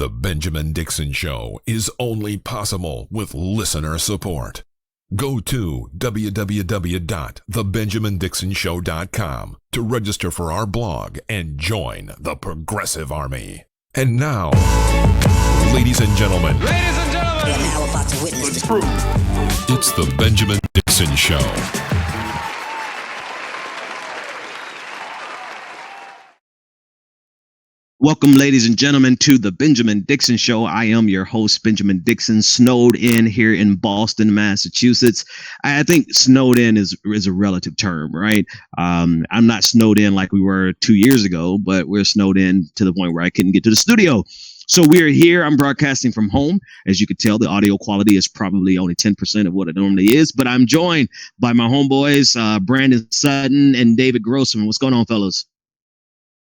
The Benjamin Dixon Show is only possible with listener support. Go to www.thebenjamindixonshow.com to register for our blog and join the Progressive Army. And now, ladies and gentlemen, we are now about to witness the truth. It's the Benjamin Dixon Show. Welcome, ladies and gentlemen, to the Benjamin Dixon Show. I am your host, Benjamin Dixon, snowed in here in Boston, Massachusetts. I think snowed in is a relative term, right? I'm not snowed in like we were 2 years ago, but we're snowed in to the point where I couldn't get to the studio. So we're here. I'm broadcasting from home. As you can tell, the audio quality is probably only 10% of what it normally is, but I'm joined by my homeboys, Brandon Sutton and David Grossman. What's going on, fellas?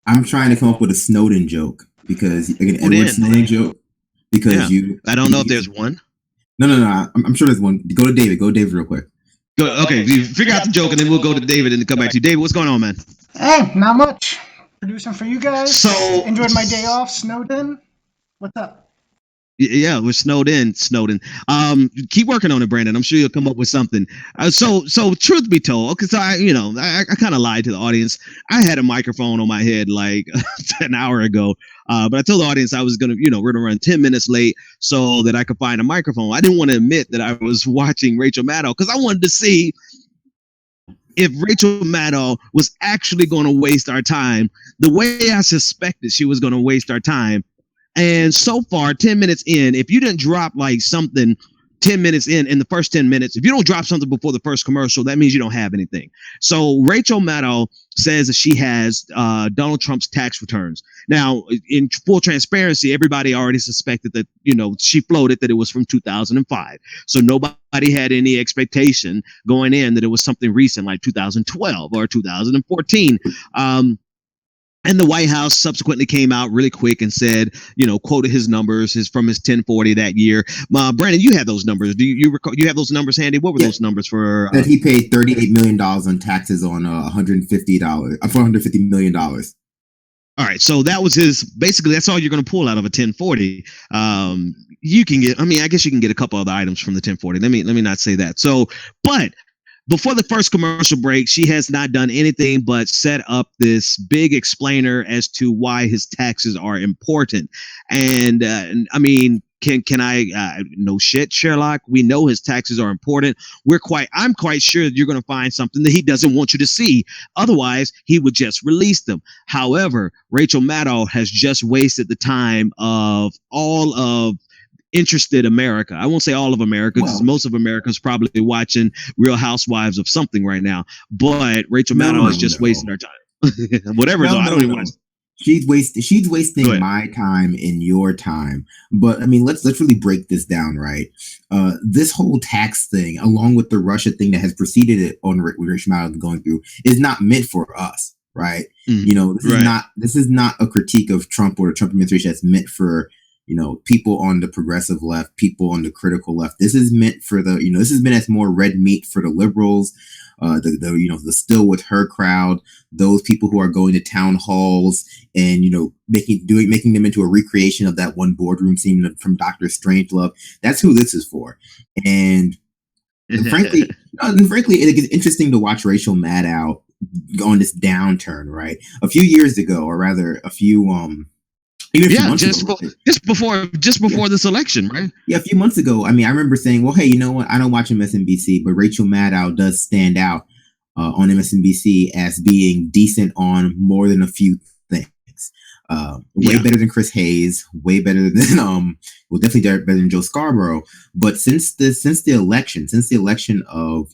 I'm trying to come up with a Snowden joke because Edward Snowden joke because I don't know if there's one. No. I'm sure there's one. Go to David real quick. Okay, you figure out the joke and then we'll go to David and come back to you. David, what's going on, man? Hey, not much. Producing for you guys. So enjoyed my day off. Snowed in. What's up? Yeah, we're snowed in. Keep working on it, Brandon. I'm sure you'll come up with something. So truth be told, because I kind of lied to the audience. I had a microphone on my head like an hour ago, but I told the audience I was we're gonna run 10 minutes late so that I could find a microphone. I didn't want to admit that I was watching Rachel Maddow because I wanted to see if Rachel Maddow was actually going to waste our time the way I suspected she was going to waste our time. And so far, 10 minutes in, if you didn't drop like something 10 minutes in the first 10 minutes, if you don't drop something before the first commercial, that means you don't have anything. So Rachel Maddow says that she has Donald Trump's tax returns. Now, in full transparency, everybody already suspected that, she floated that it was from 2005. So nobody had any expectation going in that it was something recent like 2012 or 2014. And the White House subsequently came out really quick and said, quoted his numbers from his 1040 that year. Brandon, you have those numbers. Do you recall? You have those numbers handy? What were those numbers for? That he paid $38 million on taxes on $150 million. All right, so that was basically that's all you're going to pull out of a 1040. You can get, I guess you can get a couple other items from the 1040. Let me not say that. So, but before the first commercial break, she has not done anything but set up this big explainer as to why his taxes are important. And can I no shit, Sherlock? We know his taxes are important. I'm quite sure that you're going to find something that he doesn't want you to see. Otherwise, he would just release them. However, Rachel Maddow has just wasted the time of all of interested America. I won't say all of America because most of America is probably watching Real Housewives of something right now. But Rachel Maddow is just wasting our time. Whatever. I don't even want to. She's wasting my time and your time. But let's really break this down, right? This whole tax thing, along with the Russia thing that has preceded it on Rachel Maddow going through, is not meant for us, right? This is not a critique of Trump or the Trump administration. That's meant for people on the progressive left, people on the critical left. This is meant for this is meant as more red meat for the liberals, the still with her crowd, those people who are going to town halls and, making them into a recreation of that one boardroom scene from Dr. Strangelove. That's who this is for. And frankly, it is interesting to watch Rachel Maddow on this downturn, right? A few years ago, or rather a few, just before this election, right? Yeah, a few months ago. I remember saying, well, hey, you know what? I don't watch MSNBC, but Rachel Maddow does stand out on MSNBC as being decent on more than a few things. Way better than Chris Hayes, way better than definitely better than Joe Scarborough. But since the election of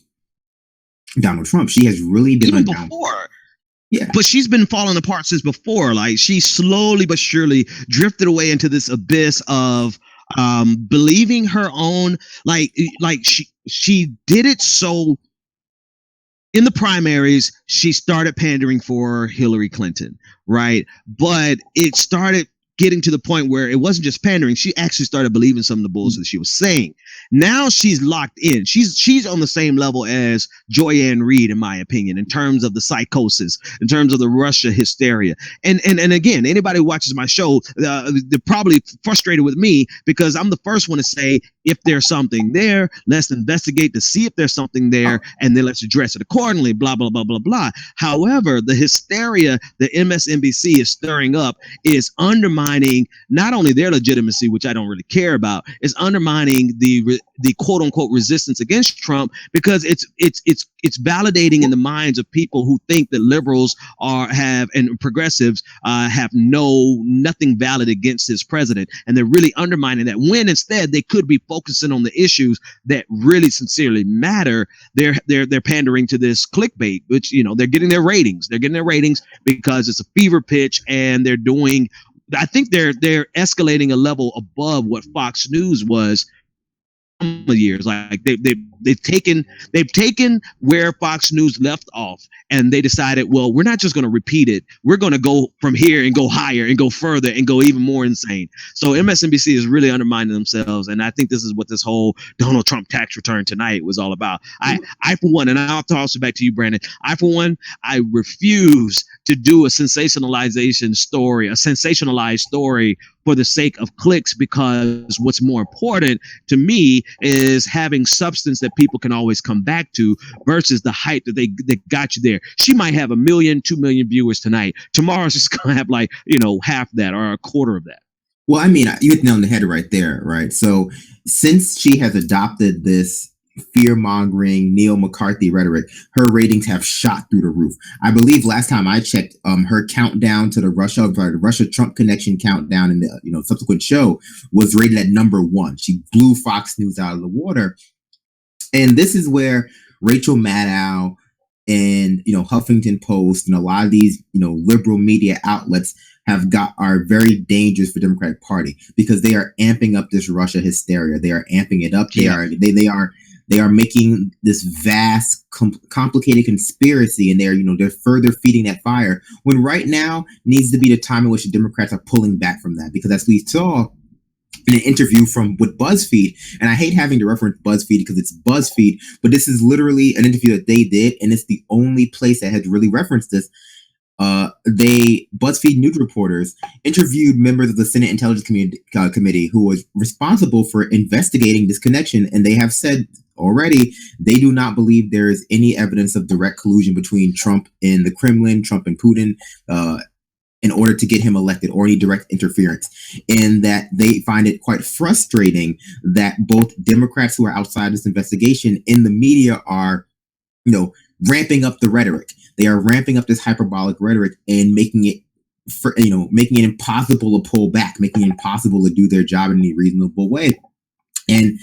Donald Trump, she has really been even before. Yeah. But she's been falling apart since before. Like, she slowly but surely drifted away into this abyss of believing her own, like she did it. So in the primaries, she started pandering for Hillary Clinton, right? But it started getting to the point where it wasn't just pandering. She actually started believing some of the bullshit that she was saying. Now she's locked in. She's on the same level as Joy-Ann Reid, in my opinion, in terms of the psychosis, in terms of the Russia hysteria. And again, anybody who watches my show, they're probably frustrated with me because I'm the first one to say, if there's something there, let's investigate to see if there's something there, and then let's address it accordingly, blah, blah, blah, blah, blah. However, the hysteria that MSNBC is stirring up is undermining not only their legitimacy, which I don't really care about, is undermining the quote unquote resistance against Trump, because it's validating in the minds of people who think that liberals and progressives have nothing valid against this president, and they're really undermining that, when instead they could be focusing on the issues that really sincerely matter. They're pandering to this clickbait, which, you know, they're getting their ratings because it's a fever pitch, and I think they're escalating a level above what Fox News was years. Like they've taken where Fox News left off, and they decided, well, we're not just going to repeat it. We're going to go from here and go higher and go further and go even more insane. So MSNBC is really undermining themselves, and I think this is what this whole Donald Trump tax return tonight was all about. I for one, and I'll toss it back to you, Brandon. I refuse to do a sensationalized story for the sake of clicks, because what's more important to me is having substance that people can always come back to versus the hype that got you there. She might have 1 million, 2 million viewers tonight. Tomorrow's just gonna have half that or a quarter of that. Well, I mean, you hit the nail on the head right there, right? So since she has adopted this fear-mongering neo-McCarthy rhetoric, her ratings have shot through the roof. I believe last time I checked, her countdown to the Russia-Trump connection countdown in the subsequent show was rated at #1. She blew Fox News out of the water, and this is where Rachel Maddow and Huffington Post and a lot of these liberal media outlets are very dangerous for the Democratic Party, because they are amping up this Russia hysteria. They are amping it up. They are making this vast, complicated conspiracy, and they're further feeding that fire, when right now needs to be the time in which the Democrats are pulling back from that. Because as we saw in an interview with BuzzFeed, and I hate having to reference BuzzFeed because it's BuzzFeed, but this is literally an interview that they did, and it's the only place that has really referenced this. BuzzFeed news reporters interviewed members of the Senate Intelligence Committee who was responsible for investigating this connection, and they have said already they do not believe there is any evidence of direct collusion between Trump and the Kremlin, Trump and Putin, in order to get him elected, or any direct interference, and that they find it quite frustrating that both Democrats who are outside this investigation in the media are, ramping up the rhetoric. They are ramping up this hyperbolic rhetoric and making it impossible to pull back, making it impossible to do their job in any reasonable way. And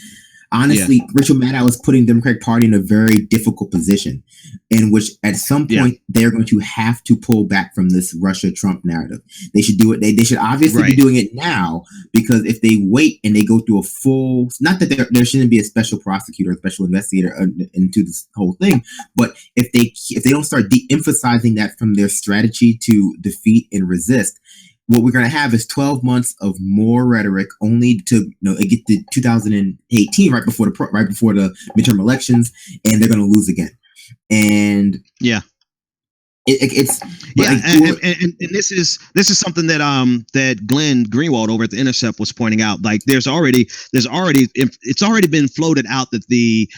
honestly, Rachel Maddow is putting the Democratic Party in a very difficult position, in which at some point they're going to have to pull back from this Russia-Trump narrative. They should do it. They should obviously be doing it now, because if they wait and they go through a full, not that there shouldn't be a special prosecutor, a special investigator into this whole thing, but if they don't start de-emphasizing that from their strategy to defeat and resist, what we're going to have is 12 months of more rhetoric, only to get to 2018, right before the midterm elections, and they're going to lose again. And and this is something that Glenn Greenwald over at The Intercept was pointing out. Like it's already been floated out that the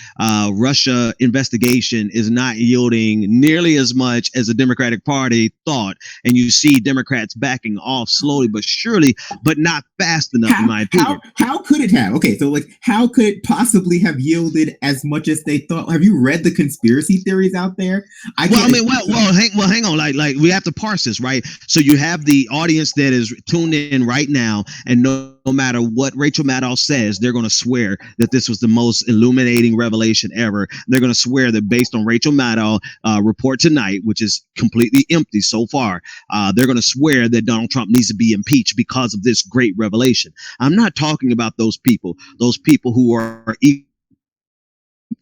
Russia investigation is not yielding nearly as much as the Democratic Party thought, and you see Democrats backing off slowly but surely, but not fast enough, in my opinion. How could it have? Okay, so how could it possibly have yielded as much as they thought? Have you read the conspiracy theories out there? Hang on. Like we have to parse this, right? So you have the audience that is tuned in right now, and no matter what Rachel Maddow says, they're going to swear that this was the most illuminating revelation ever. They're going to swear that based on Rachel Maddow report tonight, which is completely empty so far, they're going to swear that Donald Trump needs to be impeached because of this great revelation. I'm not talking about those people who are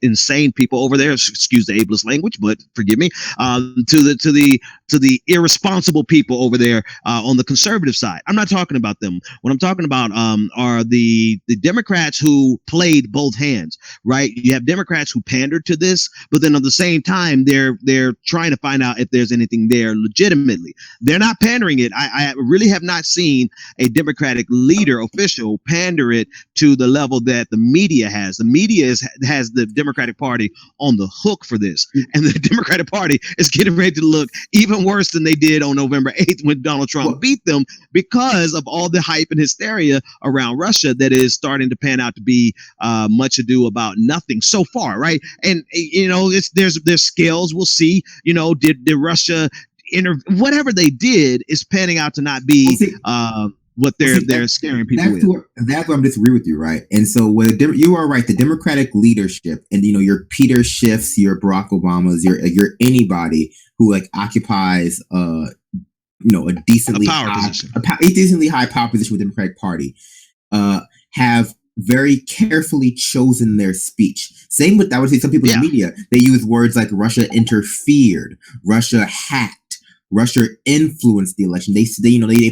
insane people over there. Excuse the ableist language, but forgive me. To the irresponsible people over there on the conservative side. I'm not talking about them. What I'm talking about are the Democrats who played both hands. Right? You have Democrats who pandered to this, but then at the same time they're trying to find out if there's anything there legitimately. They're not pandering it. I really have not seen a Democratic leader official pander it to the level that the media has. The media has the Democratic Party on the hook for this, and the Democratic Party is getting ready to look even worse than they did on November 8th when Donald Trump beat them, because of all the hype and hysteria around Russia that is starting to pan out to be much ado about nothing so far, right? And there's scales. We'll see. Did Russia whatever they did is panning out to not be what they're scaring people with. That's where I'm disagree with you, right? And so you are right. The Democratic leadership, and your Peter Schiffs, your Barack Obamas, your anybody who occupies a decently high power position with the Democratic Party, have very carefully chosen their speech. Same with, I would say, some people in the media, they use words like Russia interfered, Russia hacked, Russia influenced the election. They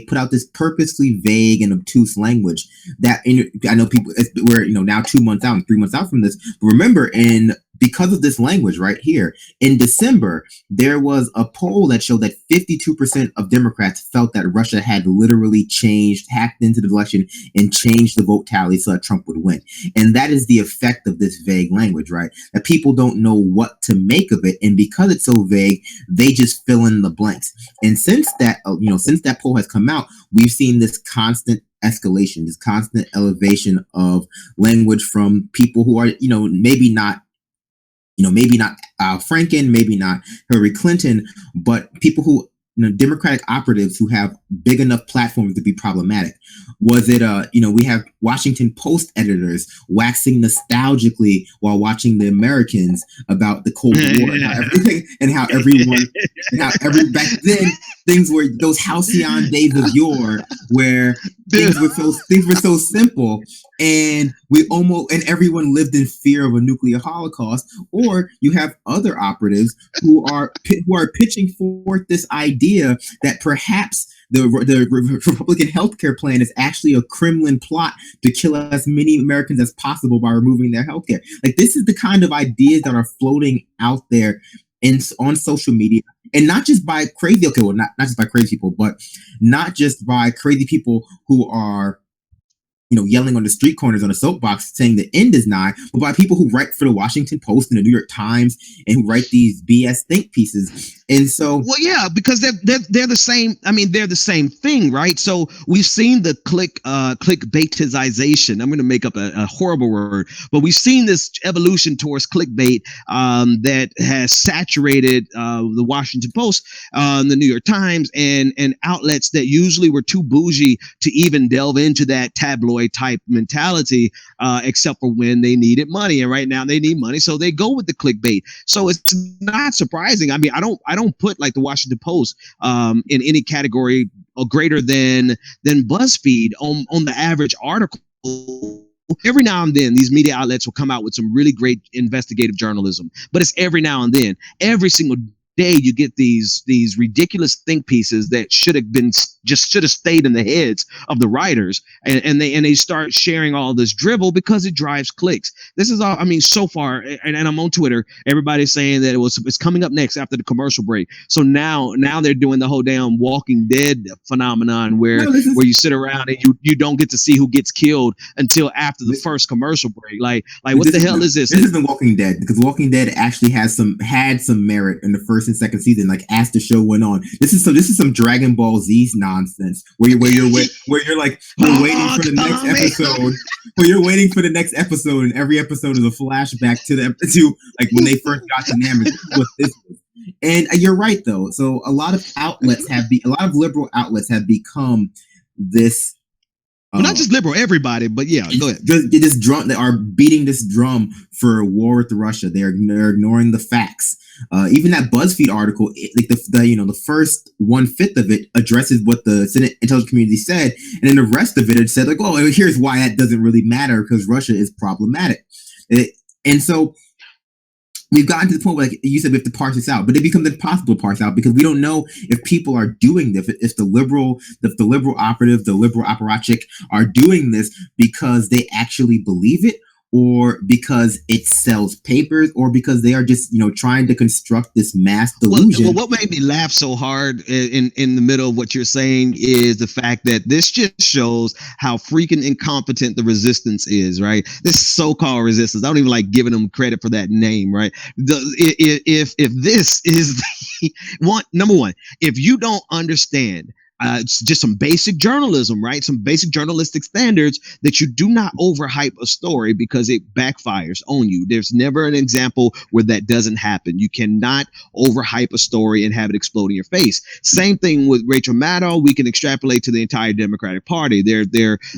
put out this purposely vague and obtuse language that I know people, we're now 2 months out and 3 months out from this. But remember, because of this language right here, in December, there was a poll that showed that 52% of Democrats felt that Russia had literally hacked into the election and changed the vote tally so that Trump would win. And that is the effect of this vague language, right? That people don't know what to make of it. And because it's so vague, they just fill in the blanks. And since that poll has come out, we've seen this constant escalation, this constant elevation of language from people who are, maybe not Al Franken, maybe not Hillary Clinton, but people who, Democratic operatives who have big enough platforms to be problematic. Was it, we have Washington Post editors waxing nostalgically while watching the Americans about the Cold War and how back then things were those halcyon days of yore where things were so simple, and everyone lived in fear of a nuclear holocaust. Or you have other operatives who are pitching forth this idea that perhaps the Republican healthcare plan is actually a Kremlin plot to kill as many Americans as possible by removing their healthcare. This is the kind of ideas that are floating out there on social media, and not just by crazy. Okay, well, not just by crazy people, but not just by crazy people who are yelling on the street corners on a soapbox saying the end is nigh, but by people who write for the Washington Post and the New York Times and who write these BS think pieces. And so, well, yeah, because they're the same. I mean, they're the same thing, right? So we've seen the clickbaitization. I'm going to make up a horrible word, but we've seen this evolution towards clickbait that has saturated the Washington Post, the New York Times, and outlets that usually were too bougie to even delve into that tabloid type mentality, except for when they needed money. And right now they need money, so they go with the clickbait. So it's not surprising. I mean, I don't put like the Washington Post in any category or greater than BuzzFeed on the average article. Every now and then, these media outlets will come out with some really great investigative journalism, but it's every now and then. Every single day, you get these ridiculous think pieces that should have stayed in the heads of the writers, and they start sharing all this dribble because it drives clicks. This is all. I mean, so far, and I'm on Twitter. Everybody's saying that it's coming up next after the commercial break. So now they're doing the whole damn Walking Dead phenomenon where you sit around and you don't get to see who gets killed until after the first commercial break. Like what the hell is this? This isn't Walking Dead, because Walking Dead actually had some merit in the first and second season, like as the show went on. This is some Dragon Ball Z nonsense where you're waiting for the next episode. Where you're waiting for the next episode, and every episode is a flashback to like when they first got to Namek. What this is. And you're right though. So a lot of liberal outlets have become this. Well, not just liberal, everybody, but yeah, go ahead. This drum, they are beating this drum for a war with Russia. They're ignoring the facts. Even that BuzzFeed article, the first 1/5 of it addresses what the Senate intelligence community said, and then the rest of it said like, oh, here's why that doesn't really matter because Russia is problematic. And so we've gotten to the point where, like you said, we have to parse this out, but it becomes impossible to parse out because we don't know if people are doing this, if the liberal operative, the liberal apparatchik are doing this because they actually believe it, or because it sells papers, or because they are just, trying to construct this mass delusion. Well, what made me laugh so hard in the middle of what you're saying is the fact that this just shows how freaking incompetent the resistance is, right? This so-called resistance. I don't even like giving them credit for that name, right? If this is number one, if you don't understand it's just some basic journalism, right? Some basic journalistic standards that you do not overhype a story because it backfires on you. There's never an example where that doesn't happen. You cannot overhype a story and have it explode in your face. Same thing with Rachel Maddow. We can extrapolate to the entire Democratic Party. They're and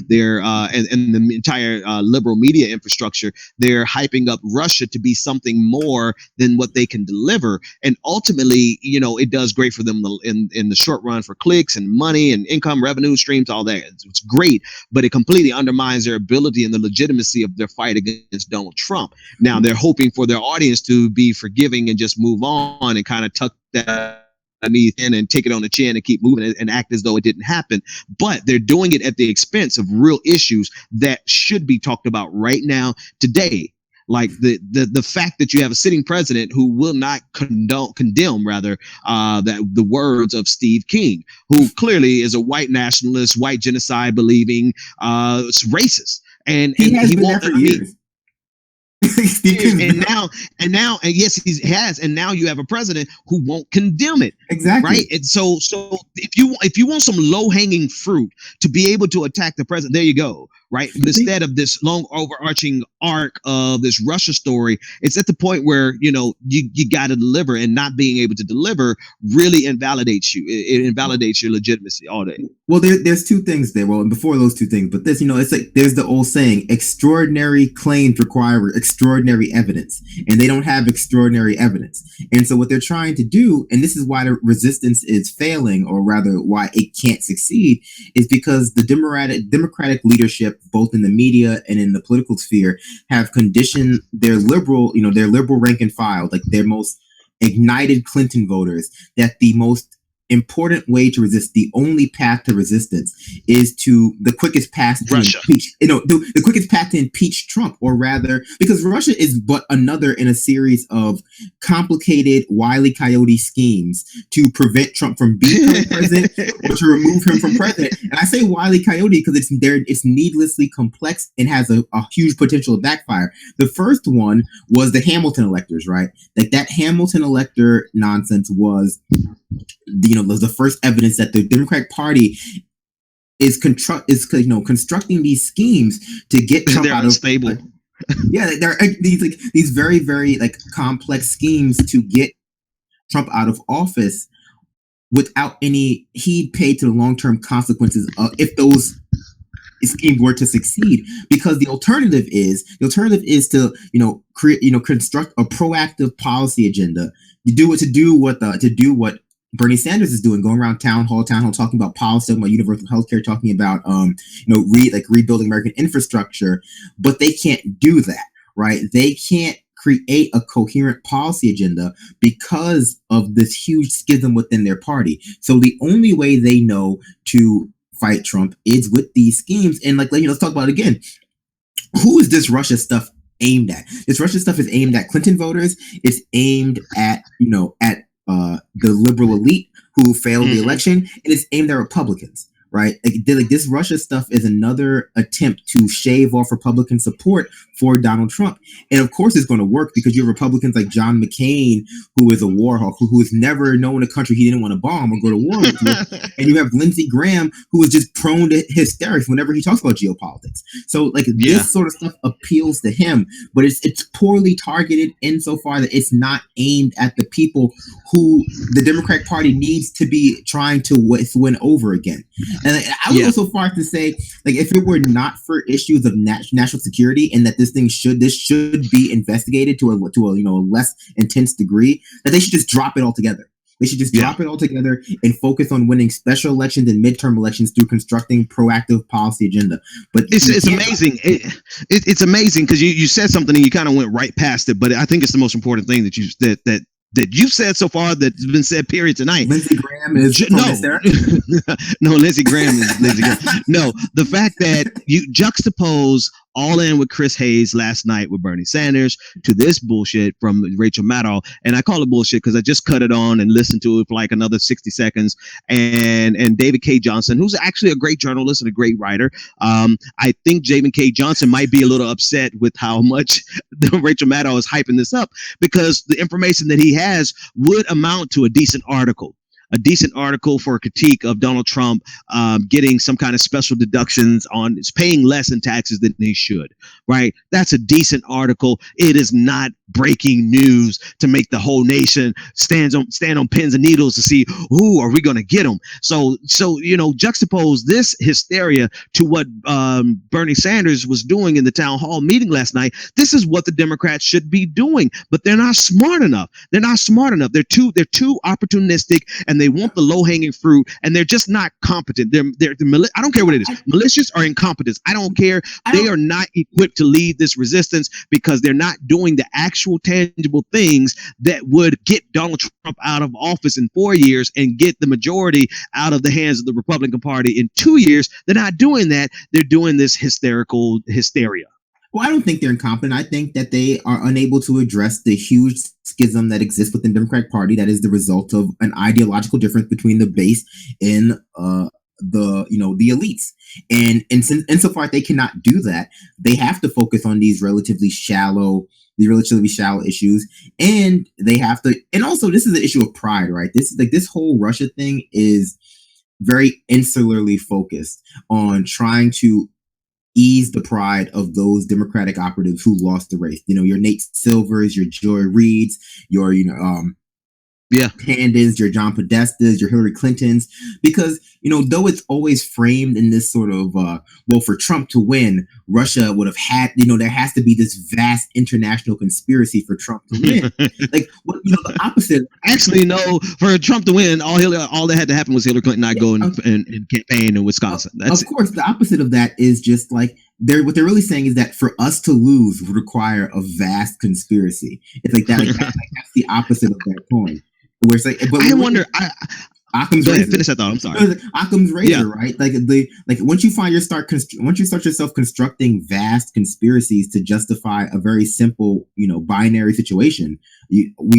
the entire liberal media infrastructure. They're hyping up Russia to be something more than what they can deliver. And ultimately, it does great for them in the short run for clicks and money and income, revenue streams, all that. It's great, but it completely undermines their ability and the legitimacy of their fight against Donald Trump. Now they're hoping for their audience to be forgiving and just move on and kind of tuck that knee in and take it on the chin and keep moving and act as though it didn't happen. But they're doing it at the expense of real issues that should be talked about right now, today. Like the fact that you have a sitting president who will not condemn that the words of Steve King, who clearly is a white nationalist, white genocide believing racist, and he won't. And yes, he has, and now you have a president who won't condemn it. Exactly. Right. And so if you want some low hanging fruit to be able to attack the president, there you go. Right. Instead of this long overarching arc of this Russia story, it's at the point where, you got to deliver, and not being able to deliver really invalidates you. It invalidates your legitimacy all day. Well, there's two things there. Well, and before those two things, but this, it's like there's the old saying, extraordinary claims require extraordinary evidence, and they don't have extraordinary evidence. And so what they're trying to do, and this is why the resistance is failing, or rather why it can't succeed, is because the democratic leadership, both in the media and in the political sphere, have conditioned their liberal rank and file, like their most ignited Clinton voters, that the most important way to resist, the only path to resistance, is to the quickest path to impeach. The quickest path to impeach Trump, or rather, because Russia is but another in a series of complicated Wile E. Coyote schemes to prevent Trump from becoming president or to remove him from president. And I say Wile E. Coyote because it's needlessly complex and has a huge potential to backfire. The first one was the Hamilton electors, right? Like that Hamilton elector nonsense was the first evidence that the Democratic Party is constructing these schemes to get Trump out of unstable. There are these very, very complex schemes to get Trump out of office without any heed paid to the long-term consequences of if those schemes were to succeed. Because the alternative is to construct a proactive policy agenda. To do what Bernie Sanders is doing, going around town hall talking about policy, talking about universal healthcare, talking about rebuilding American infrastructure, but they can't do that, right? They can't create a coherent policy agenda because of this huge schism within their party. So the only way they know to fight Trump is with these schemes. And let's talk about it again. Who is this Russia stuff aimed at? This Russia stuff is aimed at Clinton voters. It's aimed at the liberal elite who failed the election, and it's aimed at Republicans, right? This Russia stuff is another attempt to shave off Republican support for Donald Trump. And of course it's going to work, because you have Republicans like John McCain, who is a war hawk, who has never known a country he didn't want to bomb or go to war with. And you have Lindsey Graham, who is just prone to hysterics whenever he talks about geopolitics. So this sort of stuff appeals to him, but it's poorly targeted insofar that it's not aimed at the people who the Democratic Party needs to be trying to win over again. And I would go so far as to say, if it were not for issues of national security, and that this should be investigated to a less intense degree, that they should just drop it altogether. They should just drop it all together and focus on winning special elections and midterm elections through constructing proactive policy agenda. But it's amazing. It's amazing because you said something and you kind of went right past it. But I think it's the most important thing that you've said so far that's been said, period, tonight. Lindsey Graham is no, Lindsey Graham is Lindsey Graham. No, the fact that you juxtapose all in with Chris Hayes last night with Bernie Sanders to this bullshit from Rachel Maddow. And I call it bullshit because I just cut it on and listened to it for like another 60 seconds. And David K. Johnson, who's actually a great journalist and a great writer. I think David K. Johnson might be a little upset with how much Rachel Maddow is hyping this up, because the information that he has would amount to a decent article for a critique of Donald Trump getting some kind of special deductions on paying less in taxes than he should, right? That's a decent article. It is not breaking news to make the whole nation stand on pins and needles to see who are we going to get them. So juxtapose this hysteria to what Bernie Sanders was doing in the town hall meeting last night. This is what the Democrats should be doing, but they're not smart enough. They're They're too opportunistic, and they want the low hanging fruit, and they're just not competent. I don't care what it is, malicious or incompetence. I don't care. They are not equipped to lead this resistance because they're not doing the actual tangible things that would get Donald Trump out of office in 4 years and get the majority out of the hands of the Republican Party in 2 years. They're not doing that. They're doing this hysterical hysteria. Well, I don't think they're incompetent. I think that they are unable to address the huge schism that exists within the Democratic Party that is the result of an ideological difference between the base and the elites. And insofar as they cannot do that, they have to focus on these relatively shallow issues, and they have to. And also, this is an issue of pride, right? This whole Russia thing is very insularly focused on trying to ease the pride of those Democratic operatives who lost the race. Your Nate Silvers, your Joy Reids, your Pandens, your John Podestas, your Hillary Clintons, because though it's always framed in this sort of for Trump to win, Russia would have had, there has to be this vast international conspiracy for Trump to win. The opposite. Actually, no, for Trump to win, all that had to happen was Hillary Clinton not go and campaign in Wisconsin. Of course, the opposite of that is just like what they're really saying is that for us to lose would require a vast conspiracy. It's like that. That's the opposite of that coin. Where it's like, but I wonder. Occam's razor. Finish that thought. I'm sorry. Occam's razor, right? Once you start yourself constructing vast conspiracies to justify a very simple, binary situation,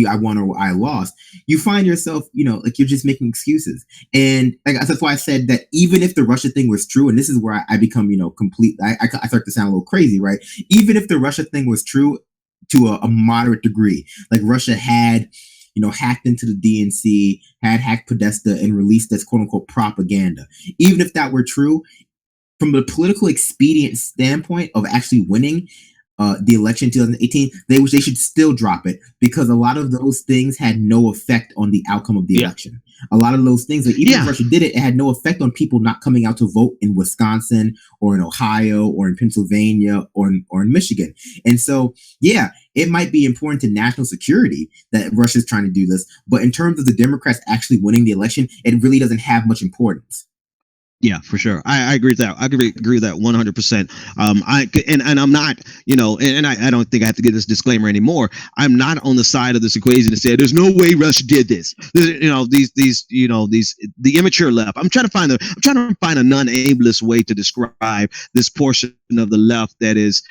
I won or I lost, you find yourself, you're just making excuses. And that's why I said that even if the Russia thing was true, and this is where I become, I start to sound a little crazy, right? Even if the Russia thing was true to a moderate degree, like Russia had hacked into the DNC, had hacked Podesta and released as quote unquote propaganda. Even if that were true, from the political expedient standpoint of actually winning the election in 2018, they should still drop it, because a lot of those things had no effect on the outcome of the election. A lot of those things, even if Russia did it, it had no effect on people not coming out to vote in Wisconsin or in Ohio or in Pennsylvania or in Michigan. And so, it might be important to national security that Russia's trying to do this, but in terms of the Democrats actually winning the election, it really doesn't have much importance. Yeah, for sure. I agree with that. I agree with that 100%. I'm not, and I don't think I have to get this disclaimer anymore. I'm not on the side of this equation that said there's no way Russia did this. The immature left. I'm trying to find a non-ableist way to describe this portion of the left that is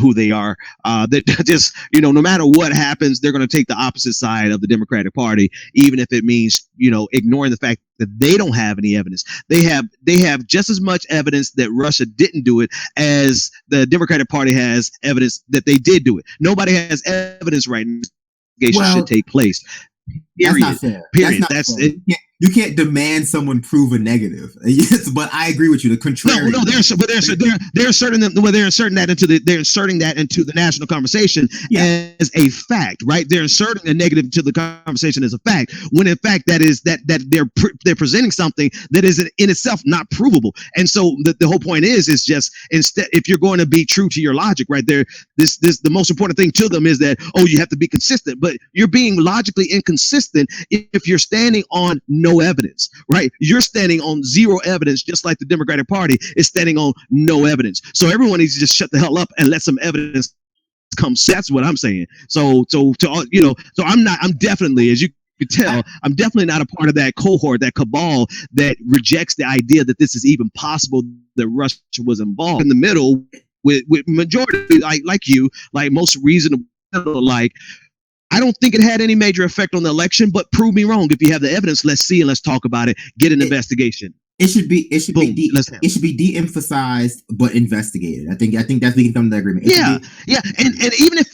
who they are. That just, no matter what happens, they're going to take the opposite side of the Democratic Party, even if it means, ignoring the fact that they don't have any evidence. They have just as much evidence that Russia didn't do it as the Democratic Party has evidence that they did do it. Nobody has evidence right now. Should take place. Period. That's not fair. Period. That's it. You can't demand someone prove a negative. Yes, but I agree with you. The contrary. No, they're inserting that into the national conversation as a fact, right? They're inserting a negative to the conversation as a fact, when in fact that they're presenting something that is in itself not provable. And so the whole point is just, instead, if you're going to be true to your logic, right there, the most important thing to them is that, you have to be consistent, but you're being logically inconsistent inconsistent if you're standing on no evidence, right? You're standing on zero evidence, just like the Democratic Party is standing on no evidence. So everyone needs to just shut the hell up and let some evidence come. That's what I'm saying. So I'm definitely, as you could tell, I'm definitely not a part of that cohort, that cabal that rejects the idea that this is even possible, that Russia was involved. In the middle with majority, like you, like most reasonable, like, I don't think it had any major effect on the election, but prove me wrong. If you have the evidence, let's see and let's talk about it. Get an investigation. It should be de-emphasized but investigated. I think that we can come to that agreement. And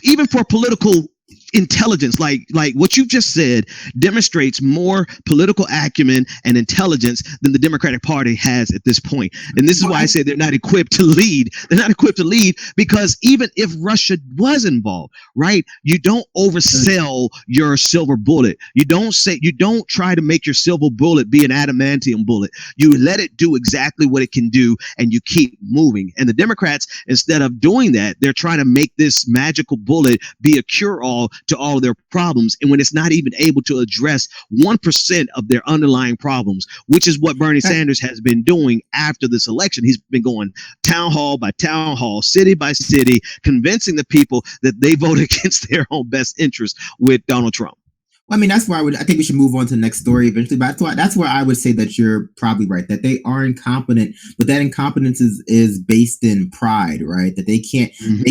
even for political intelligence, like what you just said, demonstrates more political acumen and intelligence than the Democratic Party has at this point. And this is why I say they're not equipped to lead. They're not equipped to lead, because even if Russia was involved, right, you don't oversell your silver bullet. You don't try to make your silver bullet be an adamantium bullet. You let it do exactly what it can do, and you keep moving. And the Democrats, instead of doing that, they're trying to make this magical bullet be a cure-all to all of their problems, and when it's not even able to address 1% of their underlying problems, which is what Bernie Sanders has been doing after this election. He's been going town hall by town hall, city by city, convincing the people that they vote against their own best interest with Donald Trump. I mean, that's why I think we should move on to the next story eventually. But that's where I would say that you're probably right, that they are incompetent, but that incompetence is based in pride, right? That they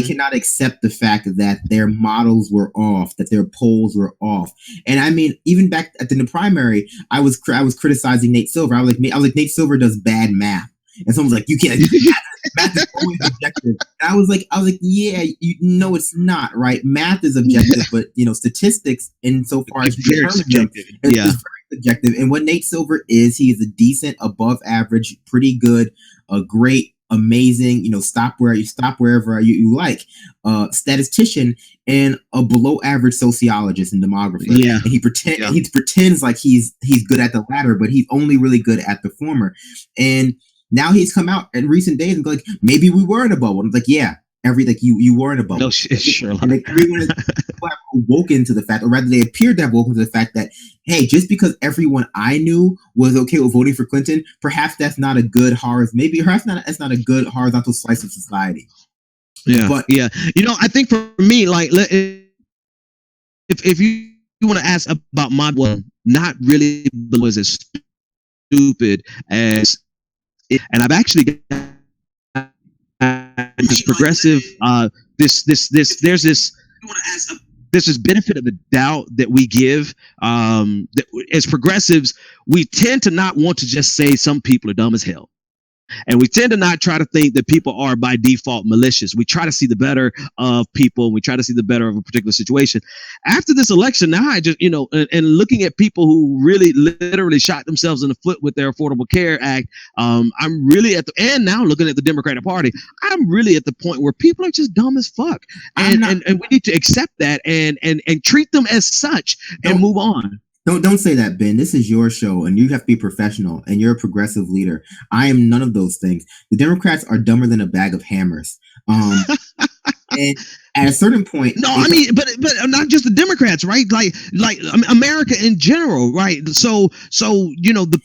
cannot accept the fact that their models were off, that their polls were off. And I mean, even back in the primary, I was criticizing Nate Silver. I was like, Nate Silver does bad math. And someone's like, you can't. Math is always objective. And I was like, yeah, no, it's not, right? Math is objective, but statistics, insofar as very subjective, is very subjective. And what Nate Silver is, he is a decent, above average, pretty good, a great, amazing, stop wherever you like, statistician and a below average sociologist and demographer. Yeah, and he pretends like he's good at the latter, but he's only really good at the former. And now he's come out in recent days and go like, maybe we were in a bubble. And it's like, yeah, you were in a bubble. No, sure. And everyone have woken to the fact, or rather they appeared to have woken to the fact that, hey, just because everyone I knew was okay with voting for Clinton, perhaps that's not a good that's not a good horizontal slice of society. Yeah, but yeah, I think for me, like, if you want to ask about my not really was as stupid as. And I've actually got this progressive, there's this benefit of the doubt that we give, that as progressives, we tend to not want to just say some people are dumb as hell. And we tend to not try to think that people are by default malicious. We try to see the better of people. We try to see the better of a particular situation. After this election, now I just, and looking at people who really literally shot themselves in the foot with their Affordable Care Act, I'm really and now looking at the Democratic Party, I'm really at the point where people are just dumb as fuck. And we need to accept that and treat them as such and move on. Don't say that, Ben. This is your show, and you have to be professional, and you're a progressive leader. I am none of those things. The Democrats are dumber than a bag of hammers. And at a certain point, no, I mean, but not just the Democrats, right? Like America in general, right? So the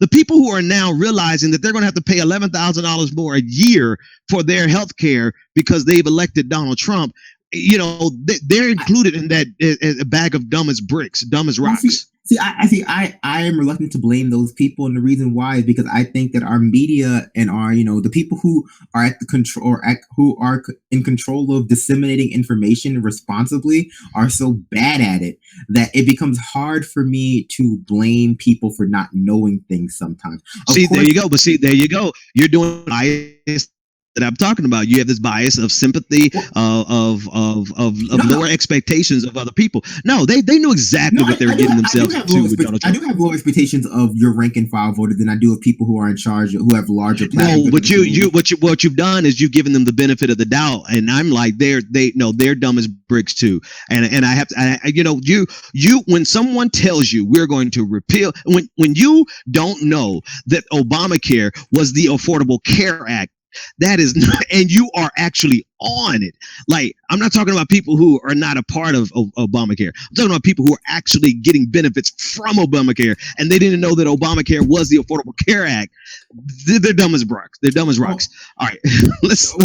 people who are now realizing that they're going to have to pay $11,000 more a year for their health care because they've elected Donald Trump. They're included in that a bag of dumb as bricks, dumb as rocks. I am reluctant to blame those people, and the reason why is because I think that our media and our, the people who are at the control or who are in control of disseminating information responsibly are so bad at it that it becomes hard for me to blame people for not knowing things sometimes. There you go. But there you go. You're doing bias that I'm talking about. You have this bias of sympathy, of lower expectations of other people. No, they knew exactly what they were getting themselves to with Donald Trump. I do have lower expectations of your rank and file voters than I do of people who are in charge, who have larger platforms. No, but what you've done is you've given them the benefit of the doubt, and I'm like, they're dumb as bricks too. And I have to, when someone tells you we're going to repeal, when you don't know that Obamacare was the Affordable Care Act, That is not, and you are actually on it. Like, I'm not talking about people who are not a part of Obamacare. I'm talking about people who are actually getting benefits from Obamacare, and they didn't know that Obamacare was the Affordable Care Act. They're dumb as rocks. They're dumb as rocks. All right, let's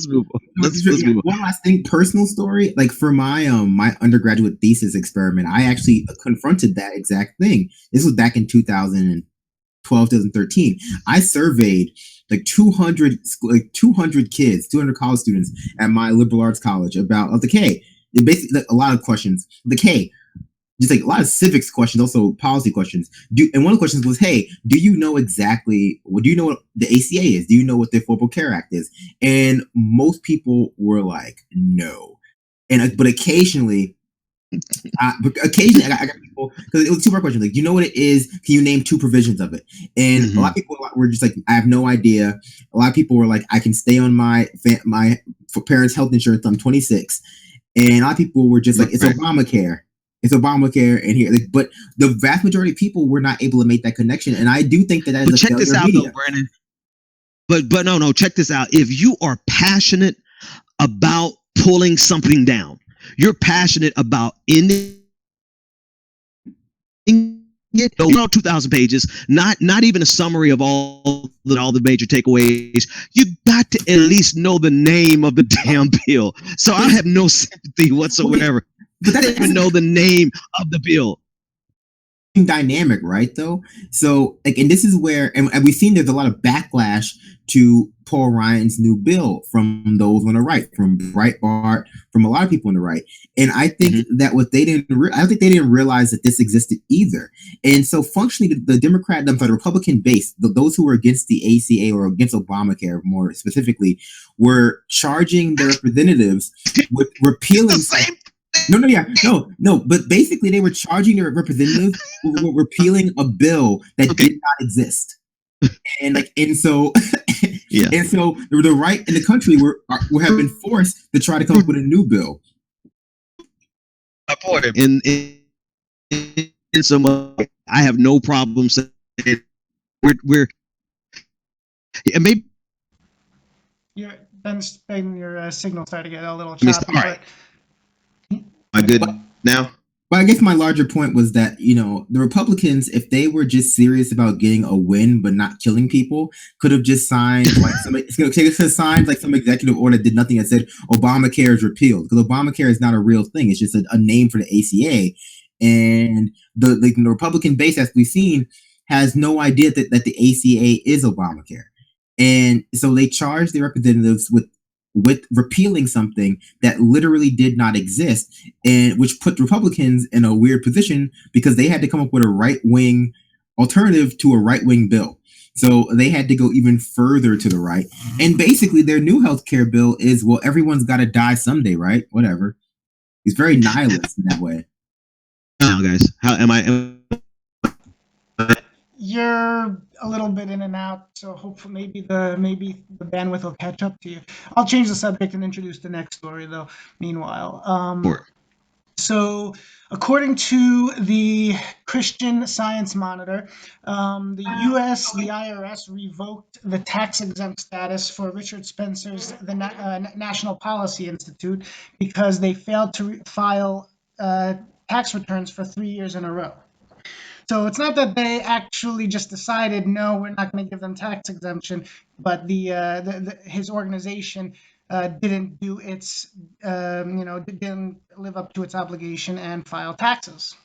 move on. Let's move on. One last thing, personal story. Like for my my undergraduate thesis experiment, I actually confronted that exact thing. This was back in 2012, 2013. I surveyed like 200 kids, 200 college students at my liberal arts college about like, hey, basically like, a lot of questions. Like, hey, just like a lot of civics questions, also policy questions. And one of the questions was, hey, do you know exactly, do you know what the ACA is? Do you know what the Affordable Care Act is? And most people were like, no. And but occasionally, I got people, because it was a two-part question. Like, do you know what it is? Can you name two provisions of it? And a lot of people were just like, I have no idea. A lot of people were like, I can stay on my parents' health insurance. I'm 26. And a lot of people were just like, it's Obamacare. It's Obamacare, and here, like, but the vast majority of people were not able to make that connection. And I do think that is a check failure this out, of media. though, Brandon. But no, check this out. If you are passionate about pulling something down, you're passionate about ending it. 2,000 pages, not even a summary of all the major takeaways. You got to at least know the name of the damn bill. So I have no sympathy whatsoever. But they don't even know the name of the bill. Dynamic, right? Though, so like, and this is where, and we've seen there's a lot of backlash to Paul Ryan's new bill from those on the right, from Breitbart, from a lot of people on the right. And I think that what they didn't, I don't think they didn't realize that this existed either. And so functionally, the Republican base, those who were against the ACA or against Obamacare more specifically, were charging their representatives with repealing. No. But basically, they were charging their representatives with repealing a bill that did not exist, and so the right in the country have been forced to try to come up with a new bill. In some, I have no problem saying we're maybe. Your signal started to get a little choppy. All right. Am I good now? But I guess my larger point was that, the Republicans, if they were just serious about getting a win but not killing people, could have just signed some executive order that did nothing that said Obamacare is repealed, because Obamacare is not a real thing. It's just a name for the ACA. And the Republican base, as we've seen, has no idea that the ACA is Obamacare. And so they charged their representatives with repealing something that literally did not exist, and which put Republicans in a weird position because they had to come up with a right-wing alternative to a right-wing bill. So they had to go even further to the right. And basically their new healthcare bill is, well, everyone's got to die someday, right? Whatever. It's very nihilist in that way. Now, guys, how am I? You're a little bit in and out, so hopefully maybe the bandwidth will catch up to you. I'll change the subject and introduce the next story, though. Meanwhile, so according to the Christian Science Monitor, the IRS revoked the tax-exempt status for Richard Spencer's the National Policy Institute because they failed to file tax returns for 3 years in a row. So it's not that they actually just decided, no, we're not going to give them tax exemption, but his organization didn't do its, didn't live up to its obligation and file taxes.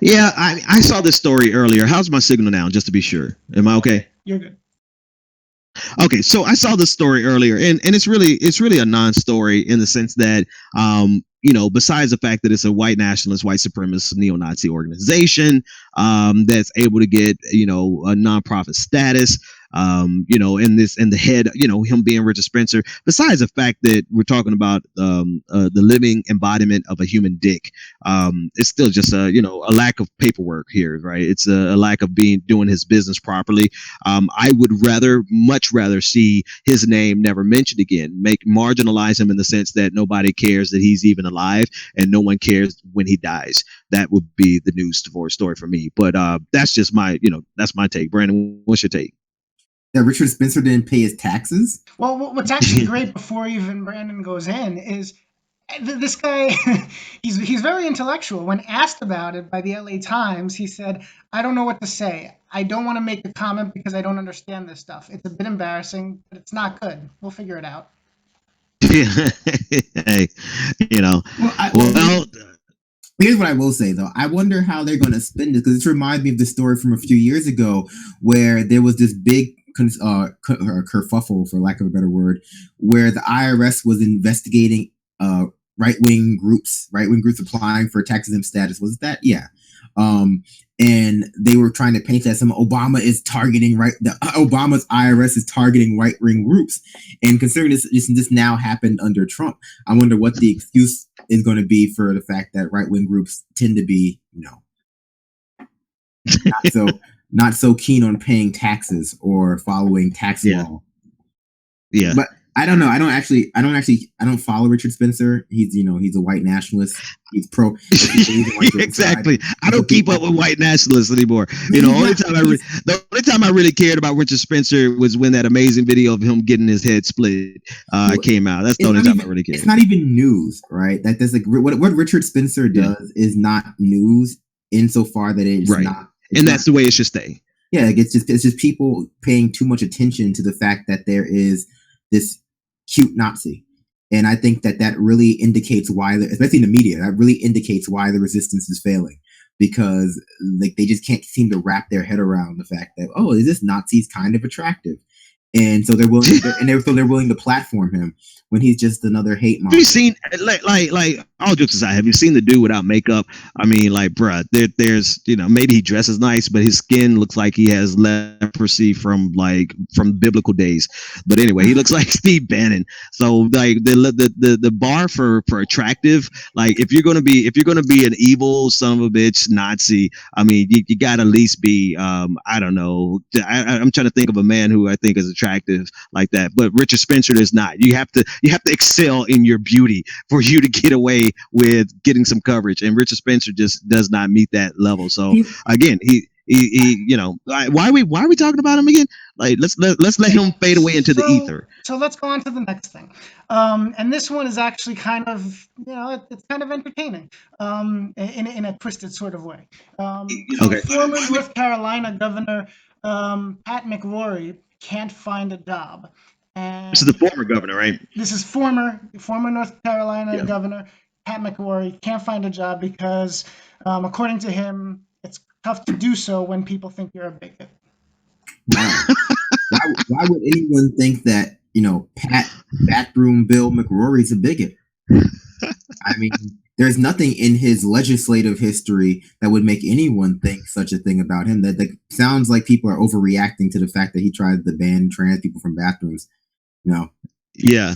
Yeah, I saw this story earlier. How's my signal now? Just to be sure. Am I okay? You're good. Okay, so I saw this story earlier, and it's really a non-story in the sense that besides the fact that it's a white nationalist, white supremacist, neo-Nazi organization that's able to get a nonprofit status, and the head, him being Richard Spencer. Besides the fact that we're talking about the living embodiment of a human dick, it's still just a lack of paperwork here, right? It's a lack of doing his business properly. I would much rather see his name never mentioned again. Marginalize him in the sense that nobody cares that he's even alive, and no one cares when he dies. That would be the news story for me. But that's just my take. Brandon, what's your take? That Richard Spencer didn't pay his taxes? Well, what's actually great before even Brandon goes in is this guy. he's very intellectual. When asked about it by the LA Times, he said, "I don't know what to say. I don't want to make a comment because I don't understand this stuff. It's a bit embarrassing, but it's not good. We'll figure it out." Hey, you know, well, here's what I will say, though. I wonder how they're going to spin this, because it reminds me of the story from a few years ago where there was this big kerfuffle, for lack of a better word, where the IRS was investigating right-wing groups applying for tax-exempt status. Was it that? Yeah. And they were trying to paint that Obama's IRS is targeting right-wing groups. And considering this now happened under Trump, I wonder what the excuse is going to be for the fact that right-wing groups tend to be, not so keen on paying taxes or following tax law. Yeah. But I don't know. I don't follow Richard Spencer. He's a white nationalist. He's pro. Exactly. I don't keep up with white nationalists anymore. The only time I really cared about Richard Spencer was when that amazing video of him getting his head split came out. That's the only time I really cared. It's not even news, right? That's like what Richard Spencer does is not news insofar that it's not. And that's the way it should stay. Yeah, it's just people paying too much attention to the fact that there is this cute Nazi. And I think that really indicates why, especially in the media, that really indicates why the resistance is failing, because like they just can't seem to wrap their head around the fact that, oh, this Nazi's kind of attractive. And so they're willing to platform him when he's just another hate mob. Have you seen, like all jokes aside, have you seen the dude without makeup? I mean, like, bruh, there's maybe he dresses nice, but his skin looks like he has leprosy from biblical days. But anyway, he looks like Steve Bannon. So like the bar for attractive, like if you're gonna be an evil son of a bitch Nazi, I mean, you gotta at least be I don't know. I'm trying to think of a man who I think is attractive like that, but Richard Spencer is not. You have to excel in your beauty for you to get away with getting some coverage, and Richard Spencer just does not meet that level. So again, he why are we talking about him again? Like let's let him fade away into the ether. So let's go on to the next thing, and this one is actually kind of it's kind of entertaining in a twisted sort of way. Okay. Former North Carolina Governor Pat McCrory can't find a job. And this is the former governor, right? This is former North Carolina Governor Pat McCrory can't find a job because, according to him, it's tough to do so when people think you're a bigot. Wow. why would anyone think that Pat Backroom Bill McCrory's a bigot? I mean, there's nothing in his legislative history that would make anyone think such a thing about him. That sounds like people are overreacting to the fact that he tried to ban trans people from bathrooms. No. Yeah.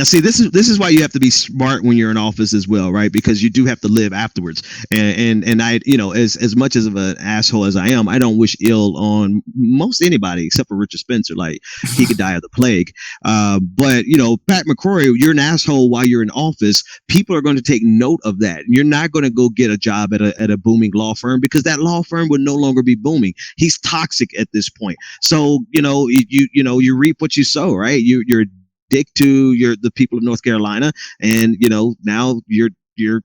See, this is why you have to be smart when you're in office as well, right? Because you do have to live afterwards. And I, as much as of an asshole as I am, I don't wish ill on most anybody except for Richard Spencer. Like he could die of the plague. But Pat McCrory, you're an asshole while you're in office. People are going to take note of that. You're not going to go get a job at a booming law firm because that law firm would no longer be booming. He's toxic at this point. So you reap what you sow, right? You're dick to the people of North Carolina, and now you're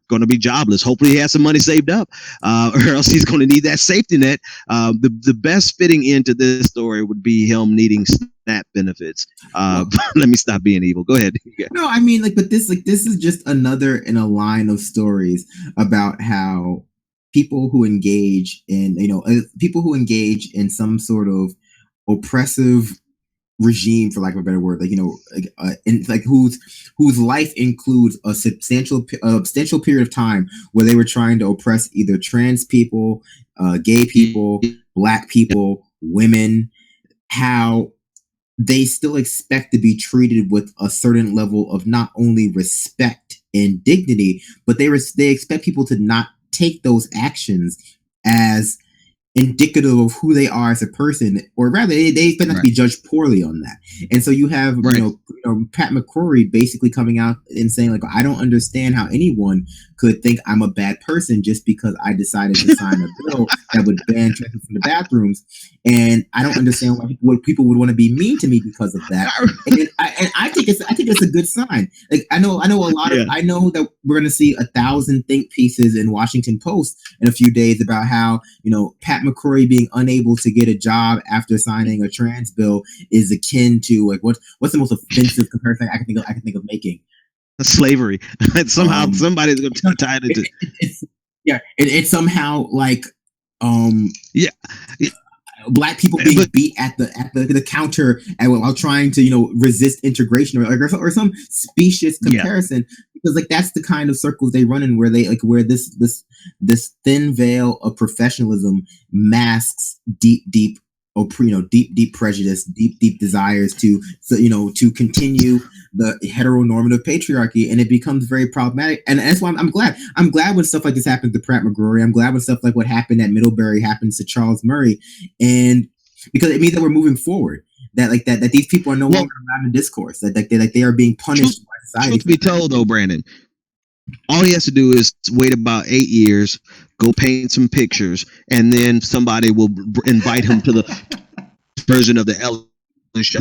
going to be jobless. Hopefully he has some money saved up, or else he's going to need that safety net. The best fitting into this story would be him needing SNAP benefits. Let me stop being evil. Go ahead. No, I mean, but this is just another in a line of stories about how people who engage in some sort of oppressive regime, for lack of a better word, whose life includes a substantial period of time where they were trying to oppress either trans people, gay people, black people, women, how they still expect to be treated with a certain level of not only respect and dignity, but they expect people to not take those actions as indicative of who they are as a person, or rather, they expect not to be judged poorly on that. And so you have, you know, Pat McCrory basically coming out and saying, like, I don't understand how anyone could think I'm a bad person just because I decided to sign a bill that would ban drinking from the bathrooms, and I don't understand why people would want to be mean to me because of that. And I think it's a good sign. Like, I know a lot of, I know that we're going to see 1,000 think pieces in Washington Post in a few days about how, you know, Pat McCrory being unable to get a job after signing a trans bill is akin to, like, what's the most offensive comparison I can think of making? Slavery. Somehow somebody's going to tie it into. It's somehow like Black people being beat at the counter while trying to, you know, resist integration or some specious comparison, because like that's the kind of circles they run in, where this thin veil of professionalism masks deep prejudice, deep desires to continue the heteronormative patriarchy, and it becomes very problematic. And that's why I'm glad when stuff like this happens to Pratt McCrory. I'm glad when stuff like what happened at Middlebury happens to Charles Murray, and because it means that we're moving forward. That these people are no longer allowed in discourse. That they are being punished by society. Truth be told, though, Brandon, all he has to do is wait about 8 years, go paint some pictures, and then somebody will invite him to the version of the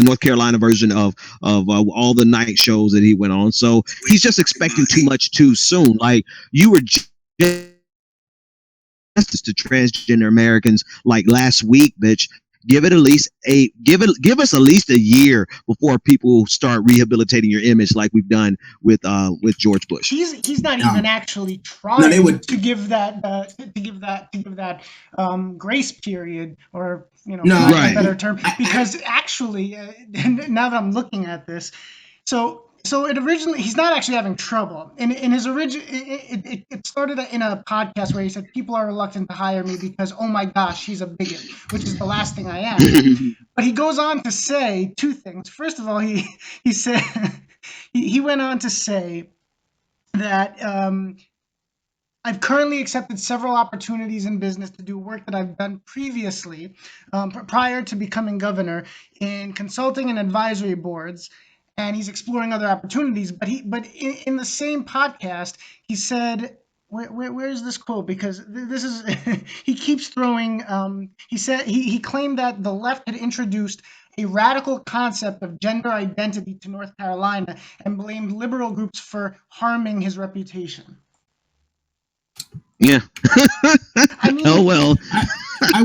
North Carolina version of all the night shows that he went on. So he's just expecting too much too soon. Like, you were just to transgender Americans like last week, bitch. Give us at least a year before people start rehabilitating your image, like we've done with George Bush. He's not even actually trying to give that grace period, or, you know, a better term, because actually, now that I'm looking at this, so it originally, he's not actually having trouble. In his it started in a podcast where he said people are reluctant to hire me because, oh my gosh, he's a bigot, which is the last thing I am. But he goes on to say two things. First of all, he said he went on to say that I've currently accepted several opportunities in business to do work that I've done previously, prior to becoming governor, in consulting and advisory boards. And he's exploring other opportunities. But in the same podcast, he said, where's this quote? Because this is he keeps throwing. He said he claimed that the left had introduced a radical concept of gender identity to North Carolina and blamed liberal groups for harming his reputation. Yeah. I mean, oh well. I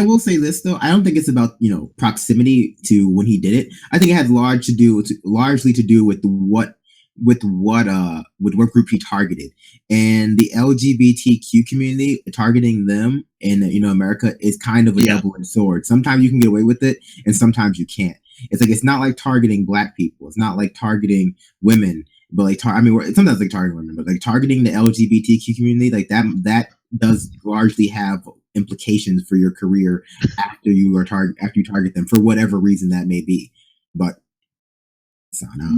will say this though. I don't think it's about, you know, proximity to when he did it. I think it had largely to do with what group he targeted, and the LGBTQ community. Targeting them in, you know, America is kind of a double-edged sword. Sometimes you can get away with it, and sometimes you can't. It's not like targeting Black people. It's not like targeting women. But like, sometimes like targeting women, but like targeting the LGBTQ community, like that does largely have implications for your career after you target them for whatever reason that may be. But so no.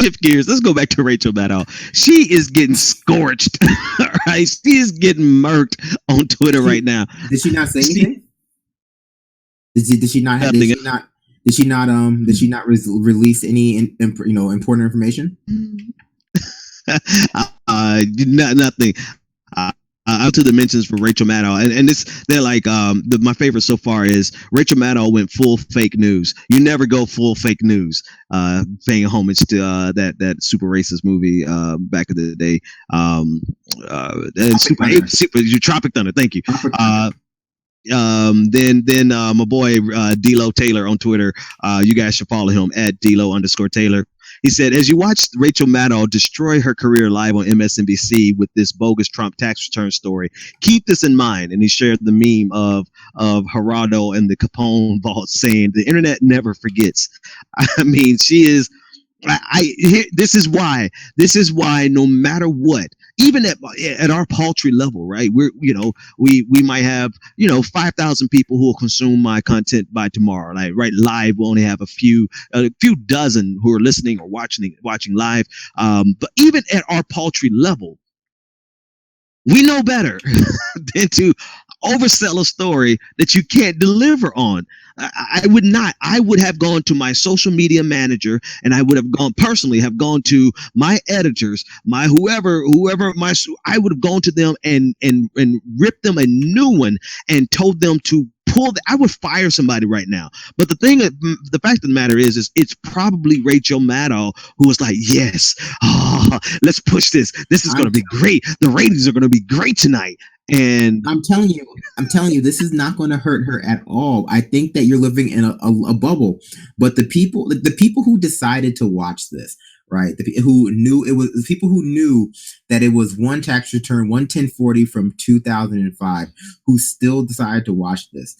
Shift gears. Let's go back to Rachel Maddow. She is getting scorched. Right? She is getting murked on Twitter right now. Did she not say anything? Did she not release any important information? Nothing. Out to the mentions for Rachel Maddow, and this, they're like, my favorite so far is Rachel Maddow went full fake news. You never go full fake news. Paying homage to that super racist movie back in the day. Tropic Thunder. Thank you. Then my boy D'Lo Taylor on Twitter, you guys should follow him at D'Lo_Taylor. He said, as you watch Rachel Maddow destroy her career live on MSNBC with this bogus Trump tax return story, keep this in mind. And he shared the meme of Geraldo and the Capone vault saying the internet never forgets. I mean, she is. This is why no matter what, even at our paltry level, right? We might have 5,000 people who will consume my content by tomorrow. Like right live, we only have a few dozen who are listening or watching live. But even at our paltry level, we know better than to oversell a story that you can't deliver on. I would not. I would have gone to my social media manager, and I would have gone to my editors, my whoever I would have gone to them and ripped them a new one and told them to I would fire somebody right now. But the fact of the matter is it's probably Rachel Maddow who was like, yes, let's push this. This is going to be great. The ratings are going to be great tonight. And I'm telling you, this is not going to hurt her at all. I think that you're living in a bubble. But the people who decided to watch this, right? The people who knew that it was one tax return, 11040 from 2005, who still decided to watch this.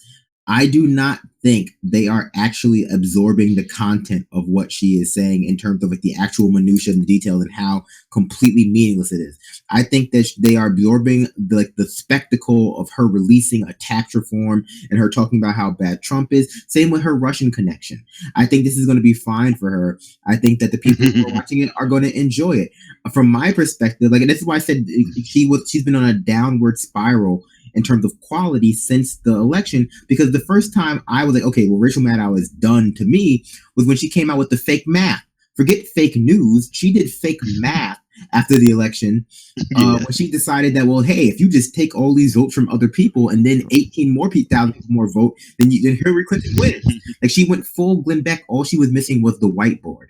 I do not think they are actually absorbing the content of what she is saying in terms of like the actual minutia and the details and how completely meaningless it is. I think that they are absorbing the spectacle of her releasing a tax reform and her talking about how bad Trump is. Same with her Russian connection. I think this is going to be fine for her. I think that the people who are watching it are going to enjoy it. From my perspective, and this is why I said she's been on a downward spiral in terms of quality since the election, because the first time I was like, okay, well, Rachel Maddow is done to me was when she came out with the fake math. Forget fake news. She did fake math after the election when she decided that, well, hey, if you just take all these votes from other people and then 18 more thousand people more vote, then Hillary Clinton wins. Like she went full Glenn Beck. All she was missing was the whiteboard.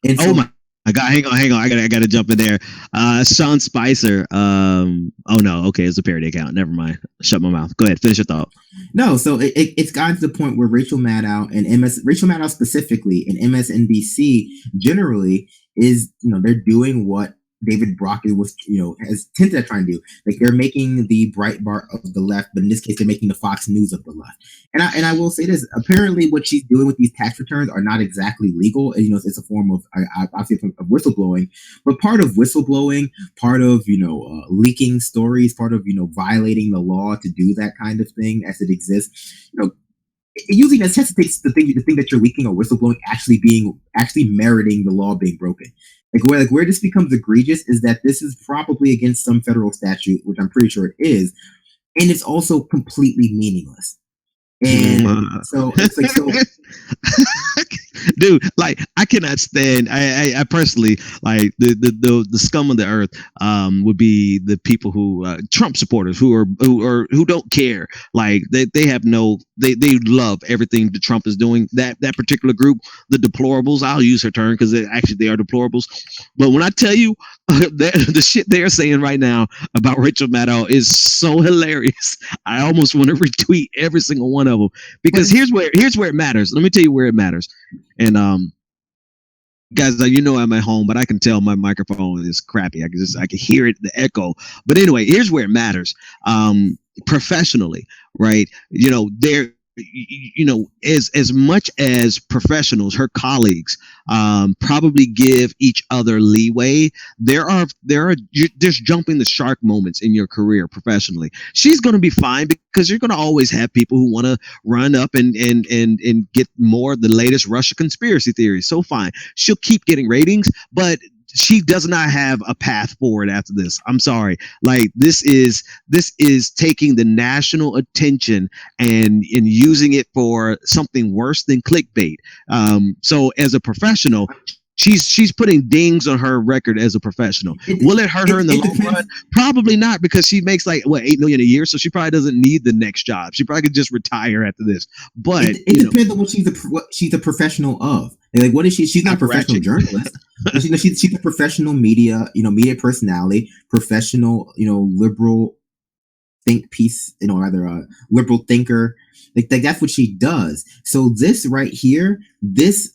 And so, hang on. I got to jump in there. Sean Spicer. Oh no. Okay. It's a parody account. Never mind. Shut my mouth. Go ahead. Finish your thought. No. So it's gotten to the point where Rachel Maddow Rachel Maddow specifically and MSNBC generally is, they're doing what David Brockett was, has hinted at trying to do. Like they're making the Breitbart of the left, but in this case, they're making the Fox News of the left. And I will say this: apparently, what she's doing with these tax returns are not exactly legal. And, it's a form of, obviously, of whistleblowing. But part of whistleblowing, part of leaking stories, part of violating the law to do that kind of thing as it exists, it usually necessitates the thing that you're leaking or whistleblowing actually meriting the law being broken. Where this becomes egregious is that this is probably against some federal statute, which I'm pretty sure it is, and it's also completely meaningless. And so it's like, dude, like I cannot stand. I personally like the scum of the earth. Would be the people who Trump supporters who don't care. Like they have no. They love everything that Trump is doing. That particular group, the deplorables. I'll use her term because they are deplorables. But when I tell you the shit they're saying right now about Rachel Maddow is so hilarious, I almost want to retweet every single one of them because here's where it matters. Let me tell you where it matters. And guys, I'm at home, but I can tell my microphone is crappy. I can hear it, the echo. But anyway, here's where it matters. Professionally, right? They're as much as professionals, her colleagues probably give each other leeway. There's jumping the shark moments in your career professionally. She's going to be fine because you're going to always have people who want to run up and get more of the latest Russia conspiracy theories. So fine, she'll keep getting ratings, but she does not have a path forward after this. I'm sorry. Like this is taking the national attention and using it for something worse than clickbait. So as a professional, she's putting dings on her record as a professional. Will it hurt her in the long run? Probably not, because she makes like $8 million a year, so she probably doesn't need the next job. She probably could just retire after this. But it depends on what she's a professional of. Like, what is she? She's not a professional journalist. She's a professional media personality, professional, liberal think piece, rather a liberal thinker. Like that's what she does. So this right here,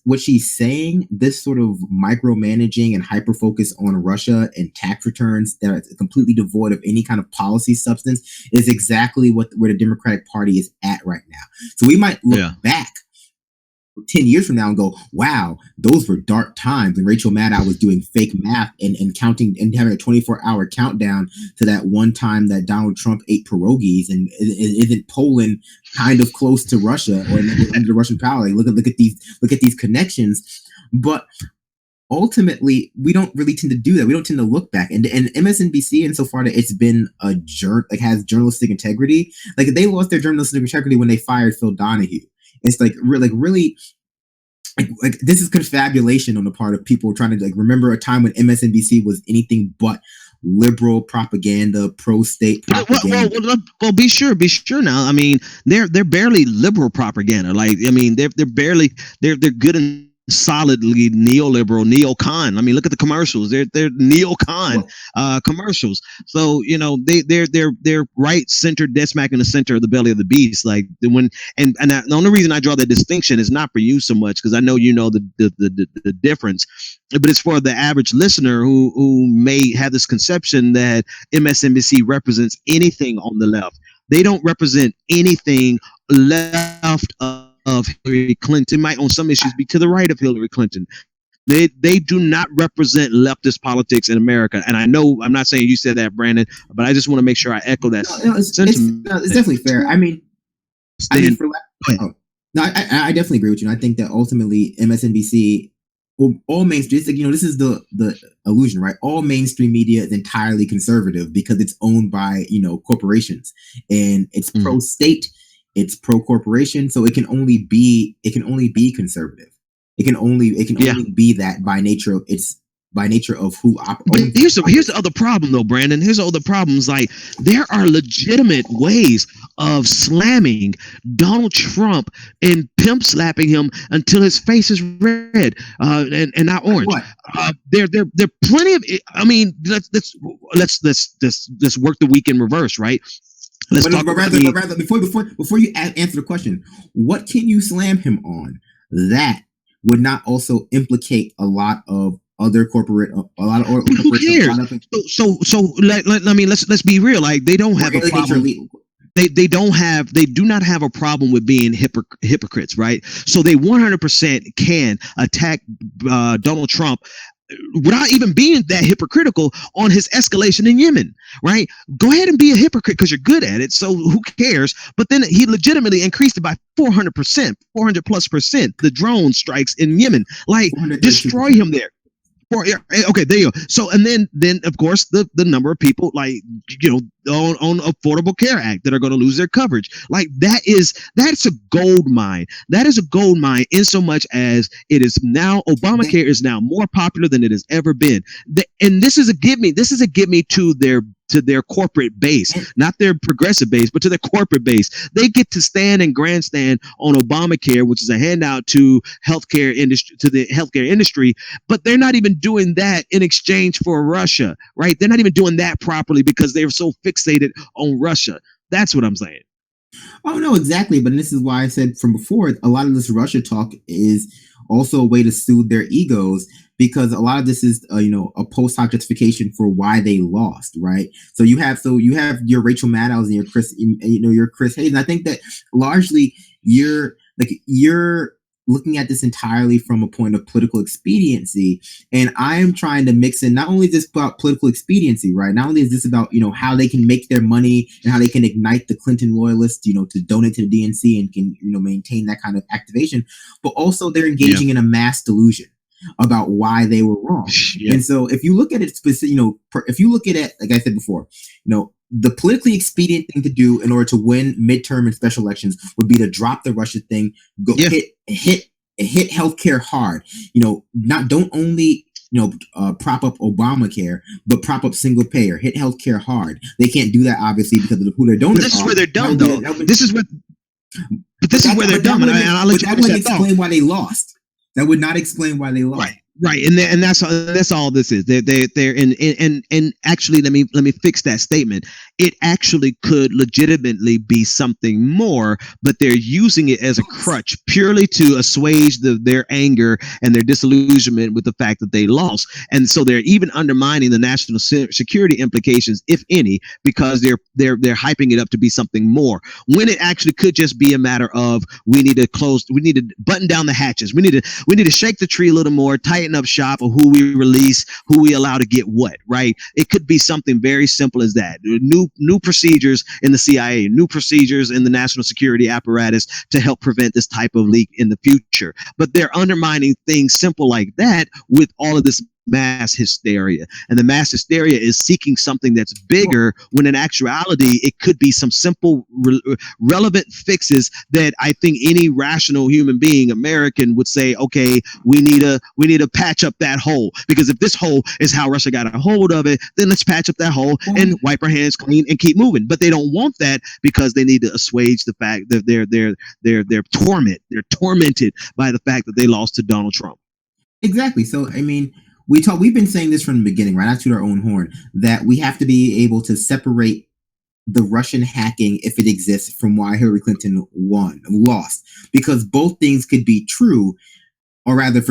what she's saying, this sort of micromanaging and hyper focus on Russia and tax returns that are completely devoid of any kind of policy substance is exactly where the Democratic Party is at right now. So we might look back 10 years from now and go, wow, those were dark times. And Rachel Maddow was doing fake math and counting and having a 24-hour countdown to that one time that Donald Trump ate pierogies. And isn't Poland kind of close to Russia or under Russian power? Like, look at these connections. But ultimately, we don't really tend to do that. We don't tend to look back. And MSNBC, insofar that it's been has journalistic integrity, like they lost their journalistic integrity when they fired Phil Donahue. It's really. Like this is confabulation on the part of people trying to remember a time when MSNBC was anything but liberal propaganda, pro-state propaganda. Well, be sure now. I mean, they're barely liberal propaganda. Like, I mean, they're good and solidly neoliberal, neocon. I mean, look at the commercials. They're neocon commercials. So they're right center, dead smack in the center of the belly of the beast. Like the only reason I draw that distinction is not for you so much because I know the difference, but it's for the average listener who may have this conception that MSNBC represents anything on the left. They don't represent anything left of Hillary Clinton. Might on some issues be to the right of Hillary Clinton. They do not represent leftist politics in America. And I know I'm not saying you said that, Brandon, but I just want to make sure I echo that sentiment. It's definitely fair. I definitely agree with you. And I think that ultimately MSNBC, all mainstream, this is the illusion, right? All mainstream media is entirely conservative because it's owned by corporations, and it's pro-state. It's pro-corporation, so it can only be conservative. It can only be that by nature of who operates. Here's the other problem though, Brandon. Here's the other problems. Like there are legitimate ways of slamming Donald Trump and pimp slapping him until his face is red and not orange. There plenty of. I mean, let's work the week in reverse, right? Rather, before you answer the question, what can you slam him on that would not also implicate a lot of other corporate, Who cares? Let's be real. Like they don't have a problem. They do not have a problem with being hypocrites, right? So they 100% can attack Donald Trump without even being that hypocritical on his escalation in Yemen, right? Go ahead and be a hypocrite because you're good at it. So who cares? But then he legitimately increased it by 400%, 400+%. The drone strikes in Yemen, like destroy him there. Okay, there you go. So, and then of course the number of people on Affordable Care Act that are going to lose their coverage, like that's a gold mine. That is a gold mine in so much as it is now Obamacare is now more popular than it has ever been. And this is a give me to their corporate base, not their progressive base, but to their corporate base. They get to stand and grandstand on Obamacare, which is a handout to the healthcare industry, but they're not even doing that in exchange for Russia, right? They're not even doing that properly because they're so fixated on Russia. That's what I'm saying. Oh, no, exactly. But this is why I said from before, a lot of this Russia talk is also a way to soothe their egos, because a lot of this is a post hoc justification for why they lost, right? So you have your Rachel Maddows and your Chris Hayes, and I think that largely you're looking at this entirely from a point of political expediency, and I am trying to mix in not only this about political expediency, right? Not only is this about how they can make their money and how they can ignite the Clinton loyalists, to donate to the DNC and can maintain that kind of activation, but also they're engaging in a mass delusion about why they were wrong. Yeah. And so if you look at it if you look at it, like I said before, the politically expedient thing to do in order to win midterm and special elections would be to drop the Russia thing, hit healthcare hard. Don't only prop up Obamacare, but prop up single payer, hit healthcare hard. They can't do that obviously because of who their donors are. This is where they're dumb, though. This is where they're dumb, and I'll let you that would explain why they lost. That would not explain why they lost. Right, and that's all this is. They're and actually, let me fix that statement. It actually could legitimately be something more, but they're using it as a crutch purely to assuage their anger and their disillusionment with the fact that they lost, and so they're even undermining the national security implications, if any, because they're hyping it up to be something more when it actually could just be a matter of we need to button down the hatches. We need to shake the tree a little more, tighten tighten up shop of who we release, who we allow to get what, right? It could be something very simple as that. New procedures in the CIA, new procedures in the national security apparatus to help prevent this type of leak in the future. But they're undermining things simple like that with all of this mass hysteria, and the mass hysteria is seeking something that's bigger when in actuality it could be some simple relevant fixes that I think any rational human being, American, would say, okay, we need to patch up that hole, because if this hole is how Russia got a hold of it, then let's patch up that hole and wipe our hands clean and keep moving. But they don't want that because they need to assuage the fact that they're tormented by the fact that they lost to Donald Trump. Exactly. So I mean, we've been saying this from the beginning, right? Not to our own horn, that we have to be able to separate the Russian hacking, if it exists, from why Hillary Clinton lost, because both things could be true, or rather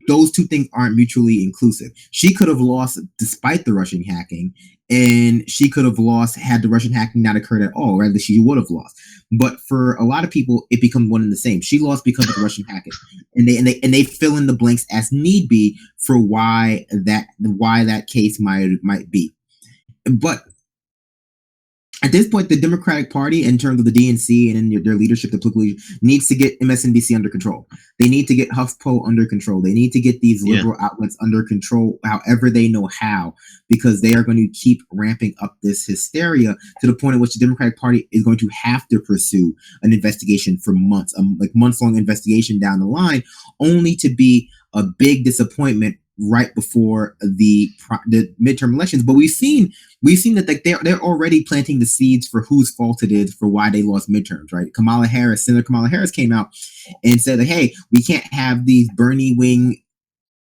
those two things aren't mutually inclusive. She could have lost despite the Russian hacking, and she could have lost had the Russian hacking not occurred at all. Rather, she would have lost. But for a lot of people, it becomes one and the same. She lost because of the Russian hacking, and they fill in the blanks as need be for why that case might be. But at this point, the Democratic Party, in terms of the DNC and in their leadership, the political leadership, needs to get MSNBC under control. They need to get HuffPo under control. They need to get these liberal outlets under control, however they know how, because they are going to keep ramping up this hysteria to the point at which the Democratic Party is going to have to pursue an investigation for months, like months-long investigation down the line, only to be a big disappointment right before the midterm elections. But we've seen that, like, they're already planting the seeds for whose fault it is for why they lost midterms, right? Senator Kamala Harris came out and said that, hey, we can't have these Bernie wing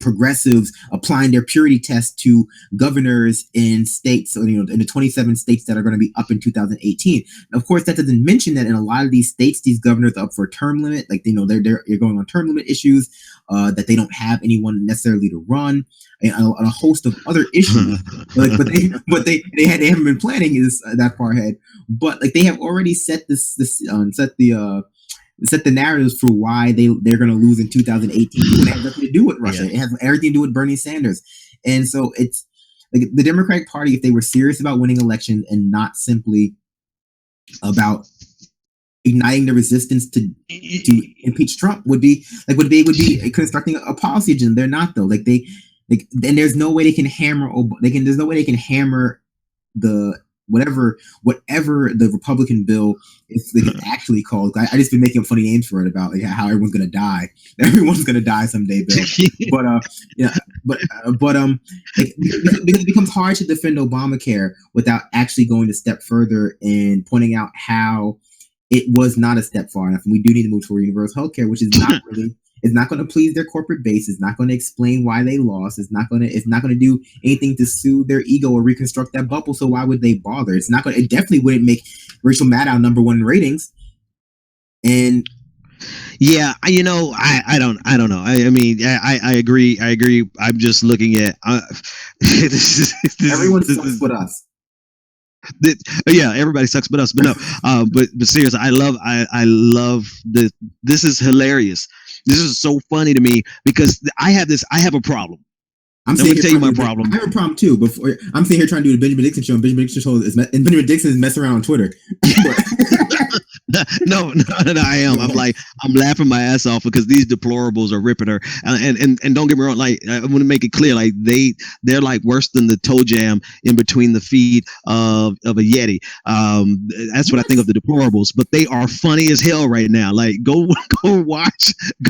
progressives applying their purity test to governors in states, in the 27 states that are going to be up in 2018. And of course, that doesn't mention that in a lot of these states, these governors are up for a term limit, like they're going on term limit issues, that they don't have anyone necessarily to run, and a host of other issues. but they haven't been planning this that far ahead. But like, they have already set set the narratives for why they're going to lose in 2018. It has nothing to do with Russia. It has everything to do with Bernie Sanders. And so it's like the Democratic Party, if they were serious about winning elections and not simply about igniting the resistance to impeach Trump, would be constructing a policy agenda. They're not, though. And there's no way they can hammer. There's no way they can hammer the whatever the Republican bill is actually called. I just been making funny names for it, about like how everyone's gonna die. Everyone's gonna die someday, Bill. Because it becomes hard to defend Obamacare without actually going a step further and pointing out how it was not a step far enough, and we do need to move toward universal healthcare, which is not really. It's not going to please their corporate base. It's not going to explain why they lost. It's not going to do anything to soothe their ego or reconstruct that bubble. So why would they bother? It definitely wouldn't make Rachel Maddow #1 in ratings. And yeah, I don't know. I mean, I agree. I'm just looking at everyone sucks but us. Yeah, everybody sucks but us. But no, but seriously, I love this. This is hilarious. This is so funny to me because I have a problem. I'm going to tell you my problem. I have a problem too. Before I'm sitting here trying to do the Benjamin Dixon show, and Benjamin Dixon show and Benjamin Dixon is messing around on Twitter. No, I am. I'm laughing my ass off because these deplorables are ripping her. And don't get me wrong, like, I want to make it clear, like they're like worse than the toe jam in between the feet of a Yeti. That's what I think of the deplorables. But they are funny as hell right now. Like, go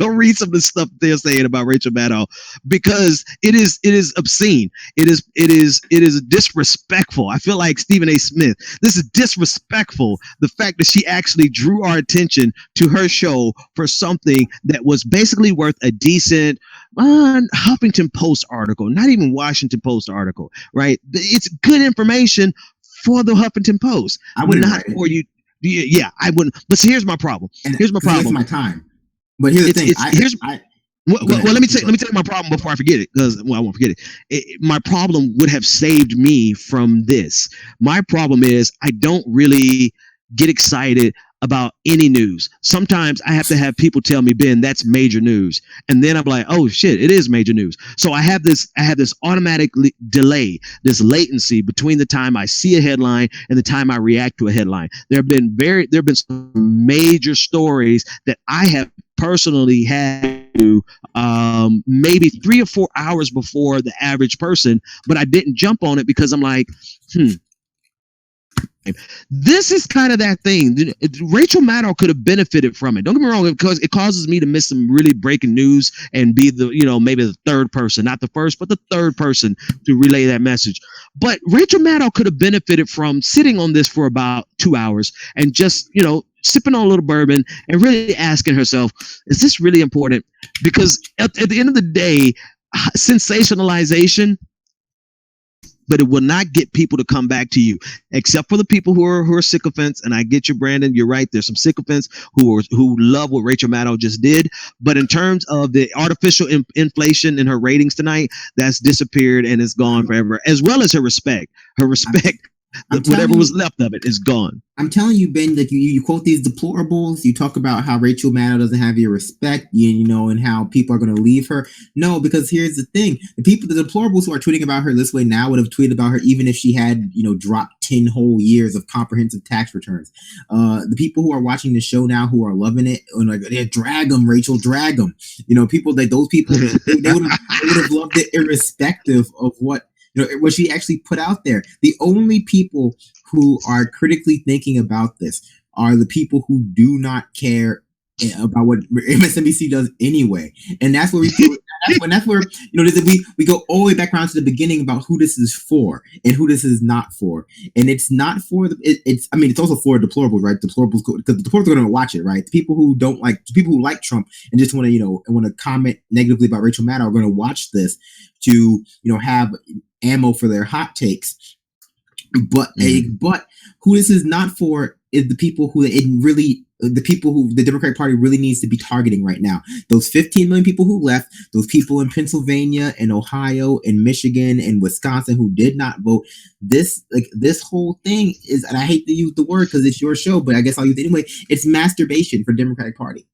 read some of the stuff they're saying about Rachel Maddow, because it is obscene. It is disrespectful. I feel like Stephen A. Smith. This is disrespectful. The fact that she actually drew our attention to her show for something that was basically worth a decent Huffington Post article, not even Washington Post article, right? It's good information for the Huffington Post. I would not for you. Yeah, I wouldn't. But see, here's my problem. Here's my problem. It's my time. But here's the thing. Well, let me tell you my problem before I forget it, because I won't forget it. My problem would have saved me from this. My problem is I don't really get excited about any news. Sometimes I have to have people tell me, Ben, that's major news. And then I'm like, oh shit, it is major news. So I have this automatic delay, this latency between the time I see a headline and the time I react to a headline. There have been some major stories that I have personally had to maybe 3 or 4 hours before the average person, but I didn't jump on it because I'm like, this is kind of that thing. Rachel Maddow could have benefited from it. Don't get me wrong, because it causes me to miss some really breaking news and be the, maybe the third person, not the first, but the third person to relay that message. But Rachel Maddow could have benefited from sitting on this for about 2 hours and just, sipping on a little bourbon and really asking herself, is this really important? Because at the end of the day, sensationalization, but it will not get people to come back to you, except for the people who are sycophants. And I get you, Brandon. You're right. There's some sycophants who love what Rachel Maddow just did. But in terms of the artificial inflation in her ratings tonight, that's disappeared and it's gone forever, as well as her respect. Whatever was left of it is gone. I'm telling you, Ben, like you quote these deplorables, you talk about how Rachel Maddow doesn't have your respect, and how people are going to leave her. No, because here's the thing. The deplorables who are tweeting about her this way now would have tweeted about her even if she had, dropped 10 whole years of comprehensive tax returns. The people who are watching the show now who are loving it, and like, yeah, drag them, Rachel, drag them. People, like those people, they would have loved it irrespective of what she actually put out there. The only people who are critically thinking about this are the people who do not care about what MSNBC does anyway. And that's where we go all the way back around to the beginning about who this is for and who this is not for. And it's not for it's also for deplorables, right? Deplorables, because the deplorables are going to watch it, right? The people who like Trump and just want to comment negatively about Rachel Maddow are going to watch this to have ammo for their hot takes. But who this is not for is the people who the Democratic Party really needs to be targeting right now. Those 15 million people who left, those people in Pennsylvania and Ohio and Michigan and Wisconsin who did not vote. This whole thing is, and I hate to use the word because it's your show, but I guess I'll use it anyway. It's masturbation for Democratic Party.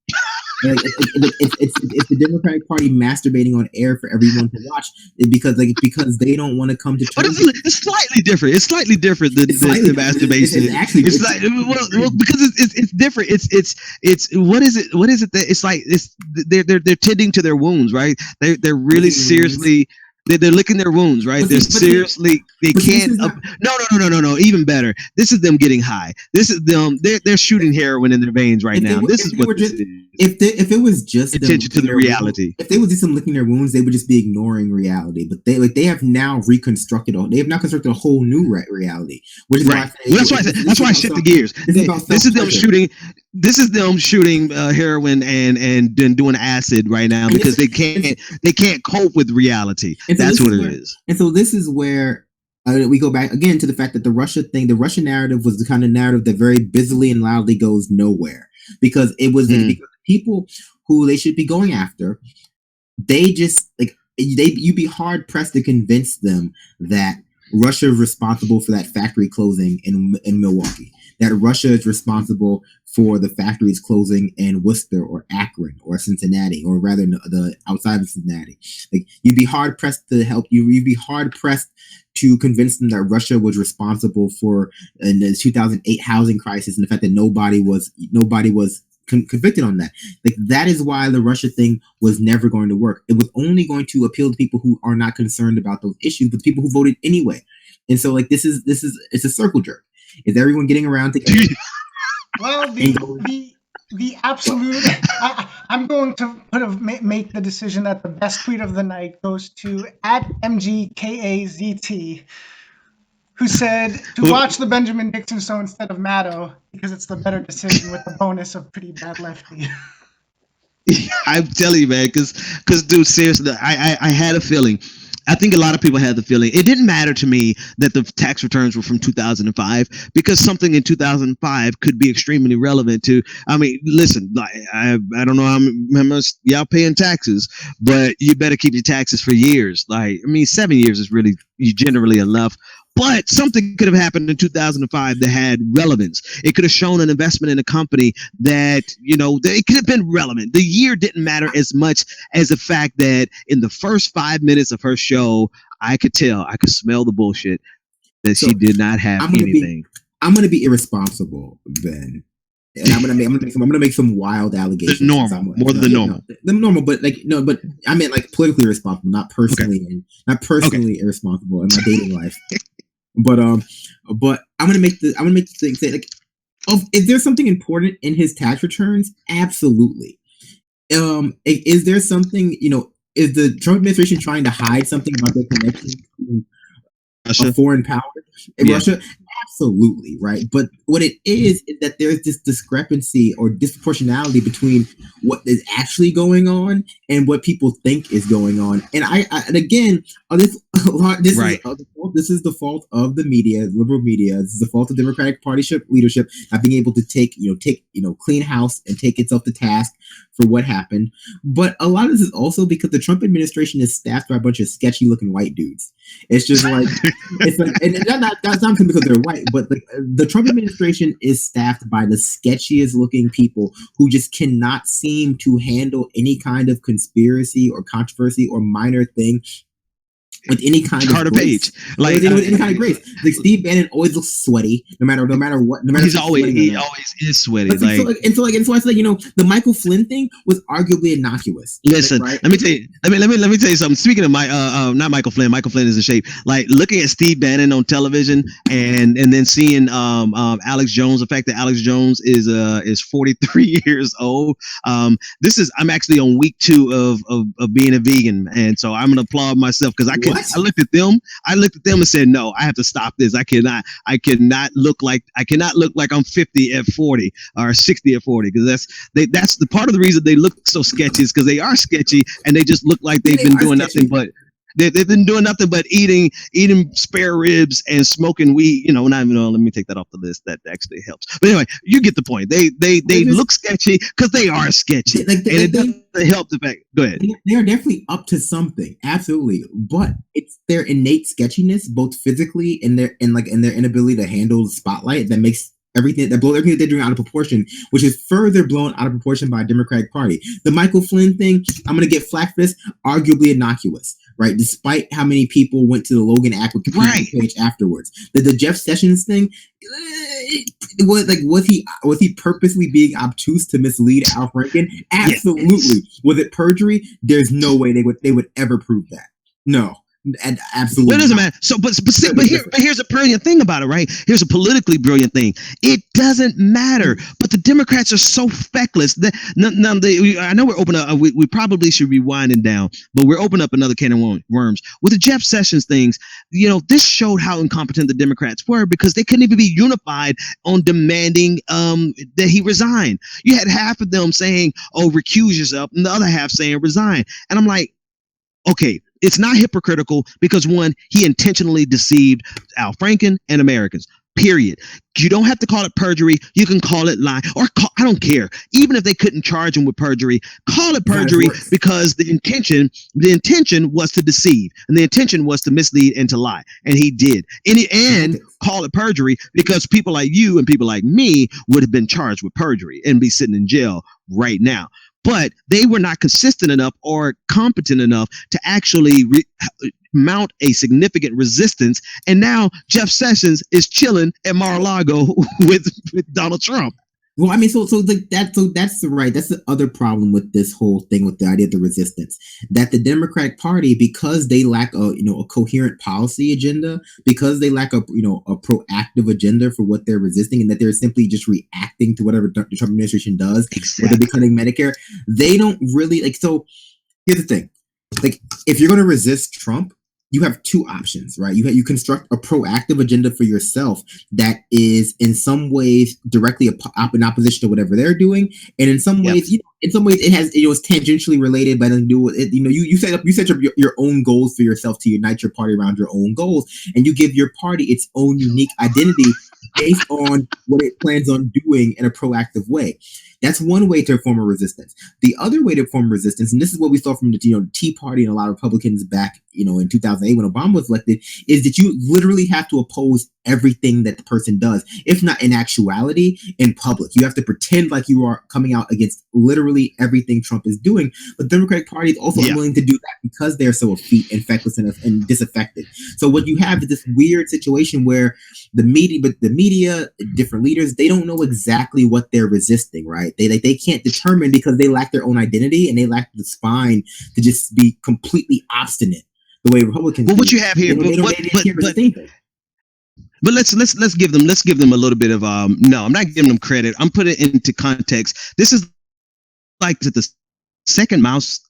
It's the Democratic Party masturbating on air for everyone to watch because they don't want to come to terms. But it's slightly different. It's slightly different than masturbation. Because it's different. It's what is it that it's like? They're tending to their wounds, right? They're really seriously. They're licking their wounds, right? They can't. No. Even better. This is them getting high. This is them. They're shooting heroin in their veins right now. This is what this is. If it was just attention to the reality. If they would just them licking their wounds, they would just be ignoring reality. But they have now constructed a whole new reality. Which is right. That's why I shift the gears. This is them shooting heroin and then doing acid right now because they can't cope with reality. That's what it is. And so this is where we go back again to the fact that the Russia narrative was the kind of narrative that very busily and loudly goes nowhere because it was because the people who they should be going after, they just you'd be hard pressed to convince them that Russia is responsible for that factory closing in Milwaukee, that Russia is responsible for the factories closing in Worcester or Akron or Cincinnati, or rather the outside of Cincinnati. Like you'd be hard pressed to help you. You'd be hard pressed to convince them that Russia was responsible for the 2008 housing crisis and the fact that nobody was convicted on that. Like that is why the Russia thing was never going to work. It was only going to appeal to people who are not concerned about those issues, but the people who voted anyway. And so like it's a circle jerk. Is everyone getting around together? Well, the absolute. I'm going to make the decision that the best tweet of the night goes to @MGKAZT, who said to watch the Benjamin Dixon Show instead of Maddow because it's the better decision with the bonus of pretty bad lefty. I'm telling you, man, because dude, seriously, I had a feeling. I think a lot of people had the feeling. It didn't matter to me that the tax returns were from 2005 because something in 2005 could be extremely relevant to. I mean, listen, I don't know how much y'all paying taxes, but you better keep your taxes for years. 7 years is really generally enough. But something could have happened in 2005 that had relevance. It could have shown an investment in a company that, it could have been relevant. The year didn't matter as much as the fact that in the first 5 minutes of her show, I could smell the bullshit that she did not have anything. I'm going to be irresponsible, Ben. And I'm gonna make some wild allegations. More than the normal. The normal, but but I meant like politically responsible, not personally, irresponsible in my dating life. But I'm gonna make the thing say like, is there something important in his tax returns? Absolutely. Is there something, is the Trump administration trying to hide something about their connection to a foreign power in Russia? Absolutely, right. But what it is that there's this discrepancy or disproportionality between what is actually going on and what people think is going on. And this is the fault of the media, liberal media. This is the fault of Democratic Party leadership not being able to take clean house and take itself to task for what happened. But a lot of this is also because the Trump administration is staffed by a bunch of sketchy looking white dudes. It's just like and that's not because they're white, but the Trump administration is staffed by the sketchiest looking people who just cannot seem to handle any kind of conspiracy or controversy or minor thing with any kind of grace. With any kind of grace. Like Steve Bannon always looks sweaty, no matter what. He always is sweaty. So I said, the Michael Flynn thing was arguably innocuous. Listen, right? Let me tell you something. Speaking of not Michael Flynn. Michael Flynn is in shape. Like looking at Steve Bannon on television and then seeing Alex Jones. The fact that Alex Jones is 43 years old. I'm actually on week 2 of being a vegan, and so I'm gonna applaud myself because I looked at them and said, no, I have to stop this. I cannot look like I'm 50 at 40 or 60 at 40, because that's the part of the reason they look so sketchy is because they are sketchy and they just look like they've been doing nothing but they've been doing nothing but eating spare ribs and smoking weed. Let me take that off the list. That actually helps. But anyway, you get the point. They look sketchy because they are sketchy, and it doesn't help the fact. Go ahead. They are definitely up to something, absolutely. But it's their innate sketchiness, both physically and their inability to handle the spotlight, that makes everything that they're doing out of proportion, which is further blown out of proportion by the Democratic Party. The Michael Flynn thing, I'm going to get flack for this, arguably innocuous, right? Despite how many people went to the Logan Act Wikipedia page afterwards. The Jeff Sessions thing, was he purposely being obtuse to mislead Al Franken? Absolutely. Yes. Was it perjury? There's no way they would ever prove that. No. And absolutely, well, it doesn't matter. So, but here's a brilliant thing about it, right? Here's a politically brilliant thing. It doesn't matter. But the Democrats are so feckless that I know we're opening up. We probably should be winding down, but we're opening up another can of worms with the Jeff Sessions things. This showed how incompetent the Democrats were because they couldn't even be unified on demanding that he resign. You had half of them saying, "Oh, recuse yourself," and the other half saying, "Resign." And I'm like, okay. It's not hypocritical because, one, he intentionally deceived Al Franken and Americans, period. You don't have to call it perjury. You can call it lie I don't care. Even if they couldn't charge him with perjury, call it perjury because the intention was to deceive and the intention was to mislead and to lie. And he did. And call it perjury because people like you and people like me would have been charged with perjury and be sitting in jail right now. But they were not consistent enough or competent enough to actually mount a significant resistance. And now Jeff Sessions is chilling at Mar-a-Lago with Donald Trump. Well, I mean, that's the other problem with this whole thing with the idea of the resistance, that the Democratic Party, because they lack a coherent policy agenda, because they lack a proactive agenda for what they're resisting, and that they're simply just reacting to whatever the Trump administration does, whether they're cutting Medicare, they don't really So here's the thing, if you're going to resist Trump, you have two options, right? You construct a proactive agenda for yourself that is in some ways directly in opposition to whatever they're doing, and in some ways, it has it's tangentially related, but doesn't do with it. You set up your own goals for yourself to unite your party around your own goals, and you give your party its own unique identity based on what it plans on doing in a proactive way. That's one way to form a resistance. The other way to form resistance, and this is what we saw from the Tea Party and a lot of Republicans back in 2008 when Obama was elected, is that you literally have to oppose everything that the person does, if not in actuality, in public. You have to pretend like you are coming out against literally everything Trump is doing. But the Democratic Party is also unwilling to do that because they're so effete and feckless and disaffected. So what you have is this weird situation where the media, different leaders, they don't know exactly what they're resisting, right? They can't determine because they lack their own identity and they lack the spine to just be completely obstinate the way Republicans. Well, what you have here, but let's give them a little bit of no, I'm not giving them credit. I'm putting it into context. This is like the second mouse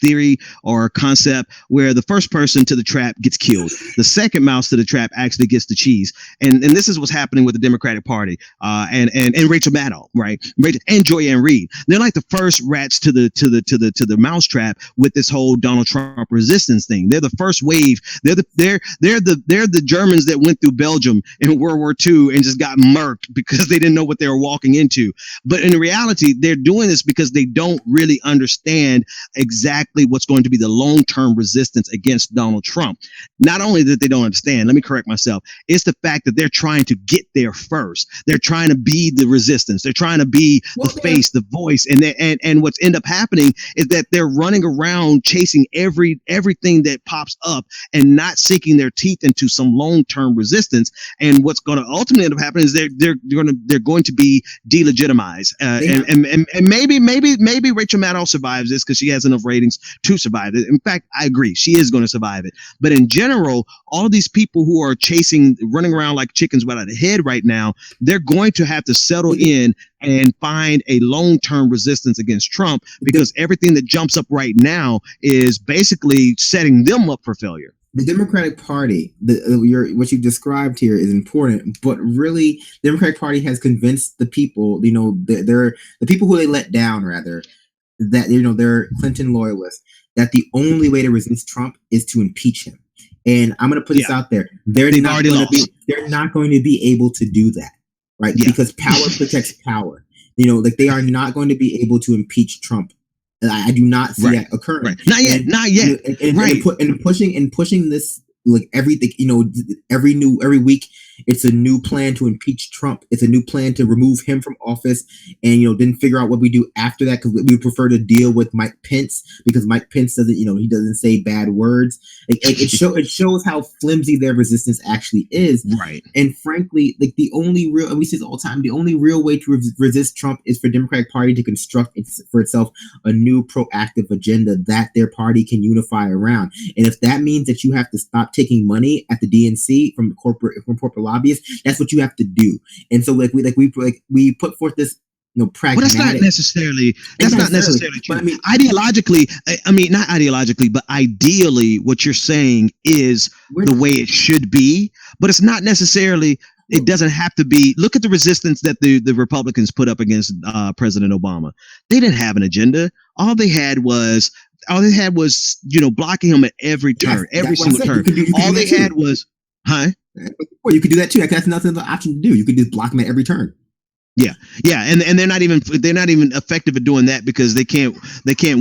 theory or concept where the first person to the trap gets killed. The second mouse to the trap actually gets the cheese. And this is what's happening with the Democratic Party and Rachel Maddow, right? And Joy-Ann Reid. They're like the first rats to the mouse trap with this whole Donald Trump resistance thing. They're the first wave. They're the Germans that went through Belgium in World War II and just got murked because they didn't know what they were walking into. But in reality, they're doing this because they don't really understand exactly what's going to be the long-term resistance against Donald Trump. Not only that they don't understand, let me correct myself, it's the fact that they're trying to get there first. They're trying to be the resistance. They're trying to be the face, the voice. And what's end up happening is that they're running around chasing everything that pops up and not sinking their teeth into some long-term resistance. And what's going to ultimately end up happening is they're going to be delegitimized. And maybe Rachel Maddow survives this because she has enough ratings to survive it. In fact, I agree. She is going to survive it. But in general, all of these people who are running around like chickens without a head right now, they're going to have to settle in and find a long-term resistance against Trump because everything that jumps up right now is basically setting them up for failure. The Democratic Party, what you described here is important, but really, the Democratic Party has convinced the people, they're the people who they let down, rather, that they're Clinton loyalists, that the only way to resist Trump is to impeach him. And I'm going to put this out there: they're not going to be able to do that, right? Yeah. Because power protects power. They are not going to be able to impeach Trump. I do not see that occurring. Right. Not yet. And pushing this, like everything, every week, it's a new plan to impeach Trump. It's a new plan to remove him from office, and then figure out what we do after that, because we prefer to deal with Mike Pence because Mike Pence doesn't, he doesn't say bad words. It shows how flimsy their resistance actually is. Right. And frankly, the only real, and we say this all the time, the only real way to resist Trump is for Democratic Party to construct for itself a new proactive agenda that their party can unify around. And if that means that you have to stop taking money at the DNC from corporate lobbyists, that's what you have to do. And so we put forth this pragmatic. Well, that's not necessarily true. But not ideologically, but ideally what you're saying is the way it should be, but it's not necessarily. It doesn't have to be. Look at the resistance that the Republicans put up against President Obama. They didn't have an agenda. All they had was blocking him at every turn, every single turn. All they had was, Well, you could do that too. That's nothing but option to do. You could just block him at every turn. Yeah, and they're not even effective at doing that because they can't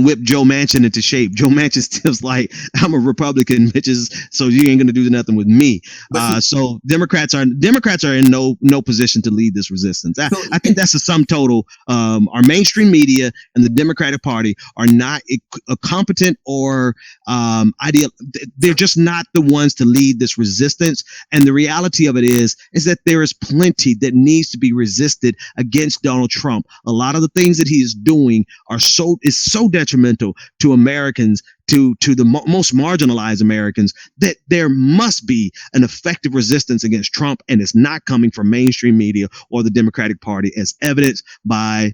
whip Joe Manchin into shape. Joe Manchin still's like, I'm a Republican, bitches, so you ain't gonna do nothing with me. So Democrats are in no position to lead this resistance. I think that's the sum total. Our mainstream media and the Democratic Party are not competent or ideal. They're just not the ones to lead this resistance. And the reality of it is that there is plenty that needs to be resisted against Donald Trump. A lot of the things that he is doing is so detrimental to Americans, to the most marginalized Americans, that there must be an effective resistance against Trump, and it's not coming from mainstream media or the Democratic Party, as evidenced by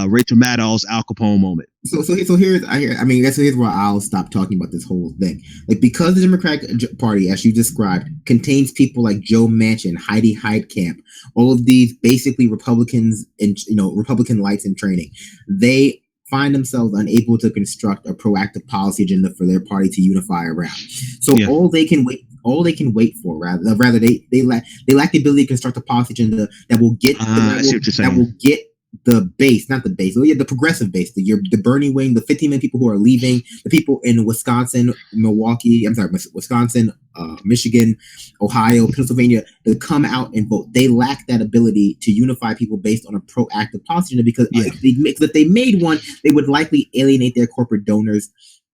Rachel Maddow's Al Capone moment. So here's where I'll stop talking about this whole thing. Because the Democratic Party, as you described, contains people like Joe Manchin, Heidi Heitkamp, all of these basically Republicans and Republican lights in training, they find themselves unable to construct a proactive policy agenda for their party to unify around. So all they can wait for, rather they lack the ability to construct a policy agenda that will get the base, not the base, the progressive base, the Bernie wing, the 15 million people who are leaving, the people in Wisconsin, Wisconsin, Michigan, Ohio, Pennsylvania, to come out and vote. They lack that ability to unify people based on a proactive policy, because if they made one, they would likely alienate their corporate donors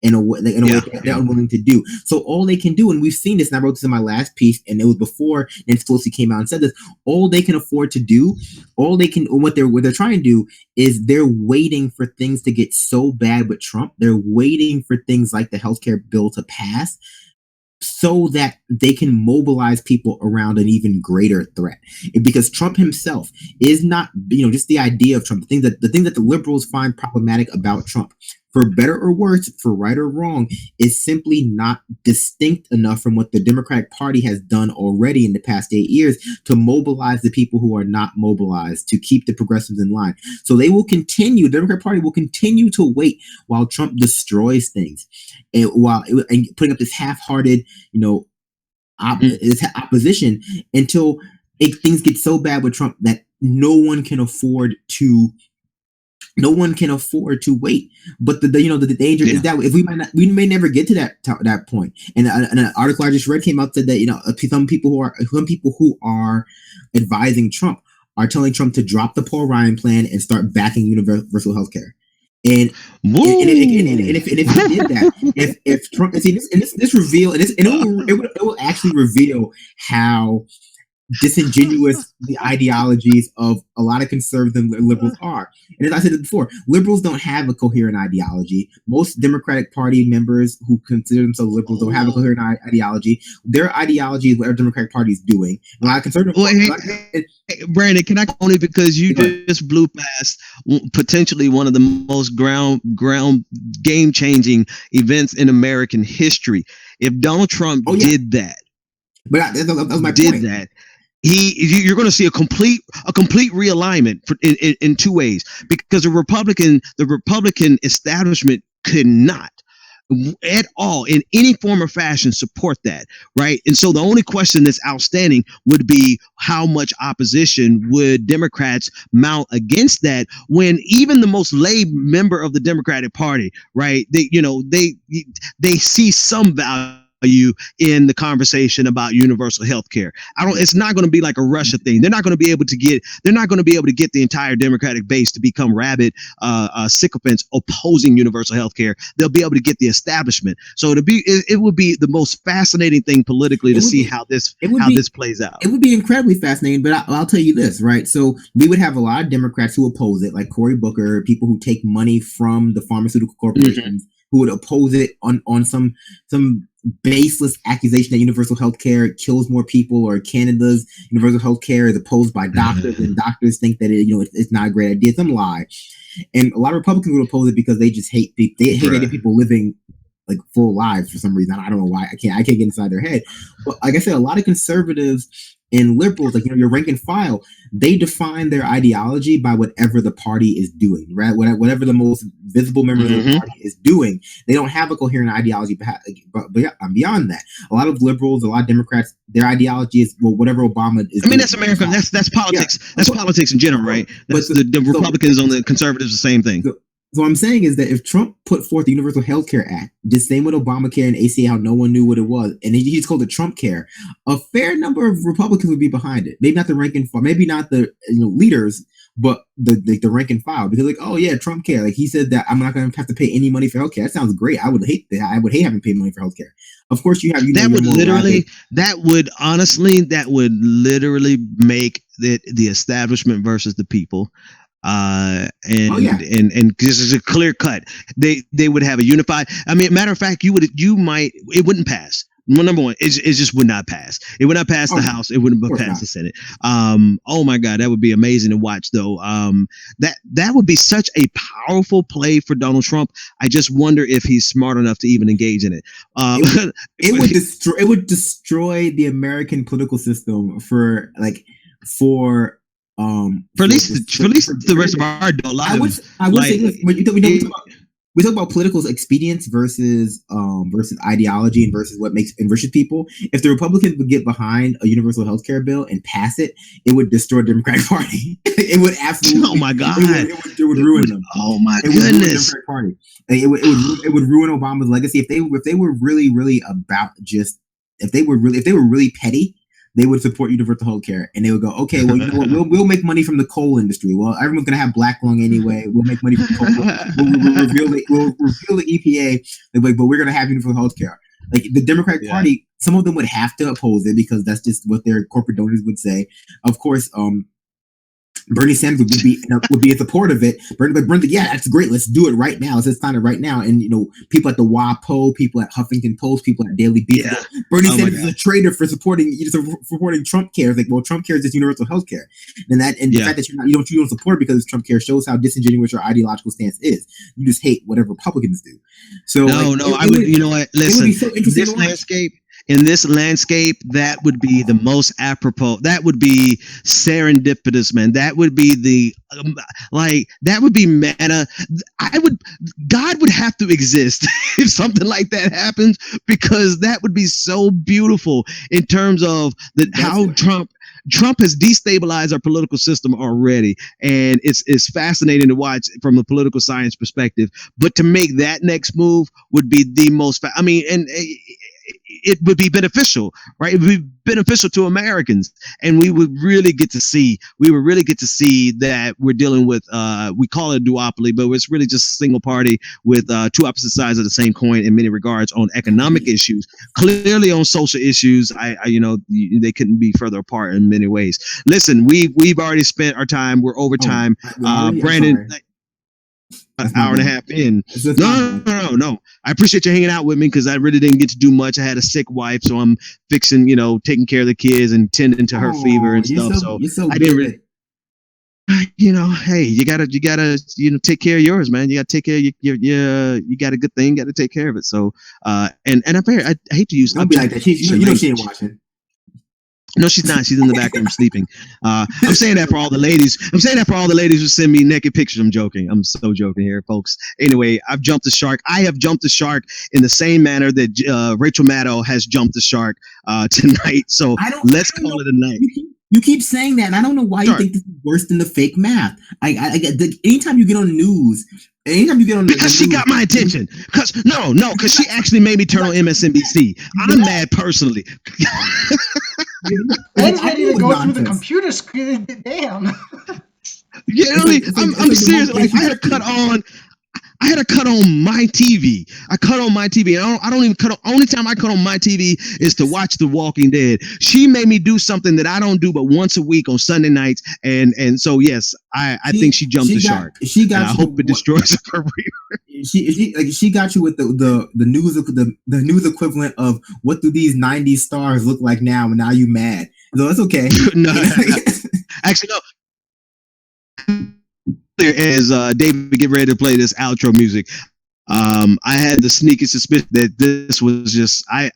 in a way they're unwilling to do. So all they can do, and we've seen this, and I wrote this in my last piece, and it was before Nancy Pelosi came out and said this, all they can afford to do, what they're trying to do is they're waiting for things to get so bad with Trump. They're waiting for things like the healthcare bill to pass so that they can mobilize people around an even greater threat. Because Trump himself is not, just the idea of Trump, the thing that the liberals find problematic about Trump, for better or worse, for right or wrong, is simply not distinct enough from what the Democratic Party has done already in the past 8 years to mobilize the people who are not mobilized, to keep the progressives in line. So the Democratic Party will continue to wait while Trump destroys things, and putting up this half-hearted, opposition until things get so bad with Trump that no one can afford to wait. But the danger is that if we may never get to that point. And an article I just read came out, said that some people who are advising Trump are telling Trump to drop the Paul Ryan plan and start backing universal health care. And if he did that, if Trump, this reveal, and it will actually reveal how disingenuous the ideologies of a lot of conservatives and liberals are. And as I said before, liberals don't have a coherent ideology. Most Democratic Party members who consider themselves liberals don't have a coherent ideology. Their ideology is what our Democratic Party is doing. A lot of conservative Brandon, can I only because you just blew past potentially one of the most ground game-changing events in American history. If Donald Trump did that, but that was my point. That you're going to see a complete realignment in two ways, because the Republican establishment could not at all in any form or fashion support that, right? And so the only question that's outstanding would be how much opposition would Democrats mount against that, when even the most lay member of the Democratic Party, right, they see some value in the conversation about universal health care. It's not going to be like a Russia thing. They're not going to be able to get the entire Democratic base to become rabid sycophants opposing universal health care. They'll be able to get the establishment. So it would be the most fascinating thing politically to see how this plays out. It would be incredibly fascinating, but I'll tell you this, right? So we would have a lot of Democrats who oppose it, like Cory Booker, people who take money from the pharmaceutical corporations, who would oppose it on some baseless accusation that universal health care kills more people, or Canada's universal health care is opposed by doctors, and doctors think that it's not a great idea. Some lie. And a lot of Republicans would oppose it because they just hate people. They hate people living like full lives for some reason. I don't know why. I can't get inside their head. But like I said, a lot of conservatives and liberals, like your rank and file, they define their ideology by whatever the party is doing, right? Whatever the most visible member of the party is doing. They don't have a coherent ideology. But beyond that, a lot of liberals, a lot of Democrats, their ideology is whatever Obama is. I mean, that's America. That's politics. Yeah. That's politics in general, right? That's the Republicans on the conservatives, the same thing. So what I'm saying is that if Trump put forth the Universal Health Care Act, just same with Obamacare and ACA, how no one knew what it was, and he just called it Trump Care, a fair number of Republicans would be behind it. Maybe not the rank and file, maybe not the leaders, but the rank and file, because like, oh yeah, Trump Care, like he said that I'm not going to have to pay any money for healthcare. That sounds great. I would hate that. I would hate having to pay money for healthcare. Of course, that would literally make the establishment versus the people. And this is a clear cut. They would have a unified. I mean, matter of fact, it wouldn't pass. Well, number one, it just would not pass. It would not pass the House. It wouldn't pass the Senate. Oh my God, that would be amazing to watch, though. That would be such a powerful play for Donald Trump. I just wonder if he's smart enough to even engage in it. It would destroy the American political system for at least the rest of our adult lives. I would say this, we talk about political expedience versus ideology and versus what enriches people. If the Republicans would get behind a universal health care bill and pass it, it would destroy the Democratic Party. It would absolutely. Oh my God! It would ruin them. Oh my goodness! Would ruin the Democratic Party. It would ruin Obama's legacy if they were really about just if they were really petty. They would support universal health care, and they would go, okay, well, you know what? We'll make money from the coal industry. Well, everyone's gonna have black lung anyway. We'll make money from coal. We'll repeal the EPA, but we're gonna have universal health care. Like the Democratic Party, some of them would have to oppose it because that's just what their corporate donors would say. Of course, Bernie Sanders would be in support of it. Bernie, yeah, that's great. Let's do it right now. Let's sign it right now. And people at the WAPO, people at Huffington Post, people at Daily Beast. Yeah. Bernie Sanders is a traitor for supporting Trump care. It's like, well, Trump care is just universal health care, and the fact that you don't support it because Trump care shows how disingenuous your ideological stance is. You just hate whatever Republicans do. So listen, in this landscape, that would be the most apropos. That would be serendipitous, man. That would be that would be meta. God would have to exist if something like that happens, because that would be so beautiful in terms of how Trump has destabilized our political system already, and it's fascinating to watch from a political science perspective. But to make that next move would be the most. It would be beneficial, right? It would be beneficial to Americans, and we would really get to see that we're dealing with we call it a duopoly, but it's really just a single party with two opposite sides of the same coin in many regards on economic issues. Clearly on social issues, they couldn't be further apart in many ways. Listen, we've already spent our time. We're over time. Brandon, an hour and a half in. No. I appreciate you hanging out with me because I really didn't get to do much. I had a sick wife, so I'm fixing, taking care of the kids and tending to her fever and stuff. So I didn't really, hey, you gotta, take care of yours, man. You gotta take care of you got a good thing, you gotta take care of it. So, and I hate to use. Don't be like that. She ain't watching. No, she's not. She's in the back room sleeping. I'm saying that for all the ladies. I'm saying that for all the ladies who send me naked pictures. I'm joking. I'm so joking here, folks. Anyway, I've jumped the shark. I have jumped the shark in the same manner that Rachel Maddow has jumped the shark tonight. So let's call it a night. You keep saying that, and I don't know why you think this is worse than the fake math. Anytime you get on news, because she got my attention. Because she actually made me turn on MSNBC. I'm mad personally. Ben's ready to go through the computer screen. Damn. I'm serious. Like I had to cut on my TV. I cut on my TV. I don't even cut on. Only time I cut on my TV is to watch The Walking Dead. She made me do something that I don't do but once a week on Sunday nights. And so yes, I think she jumped the shark. She got. And I hope it destroys her career. She got you with the news equivalent of what do these 90s stars look like now, and now you mad. So that's okay. No, actually no. As David get ready to play this outro music, I had the sneaky suspicion that this was just I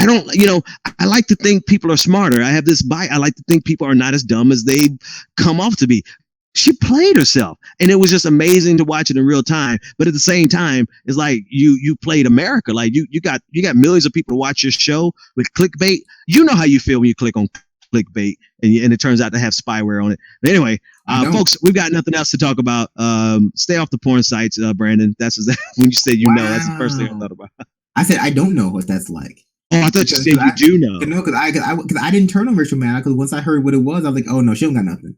don't, I like to think people are smarter. I have this I like to think people are not as dumb as they come off to be. She played herself, and it was just amazing to watch it in real time. But at the same time, it's like you played America. Like you got millions of people to watch your show with clickbait. You know how you feel when you click on clickbait and it turns out to have spyware on it. But anyway, folks, we've got nothing else to talk about. Stay off the porn sites, Brandon. That's when you said that's the first thing I thought about. I said I don't know what that's like. Oh, I thought you said you do know. No, because I didn't turn on Rachel Maddow, because once I heard what it was, I was like, oh no, she don't got nothing.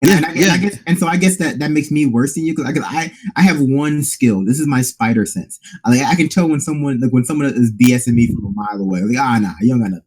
I guess that makes me worse than you, because I have one skill. This is my spider sense. I can tell when someone is BSing me from a mile away. Like, nah, you don't got nothing.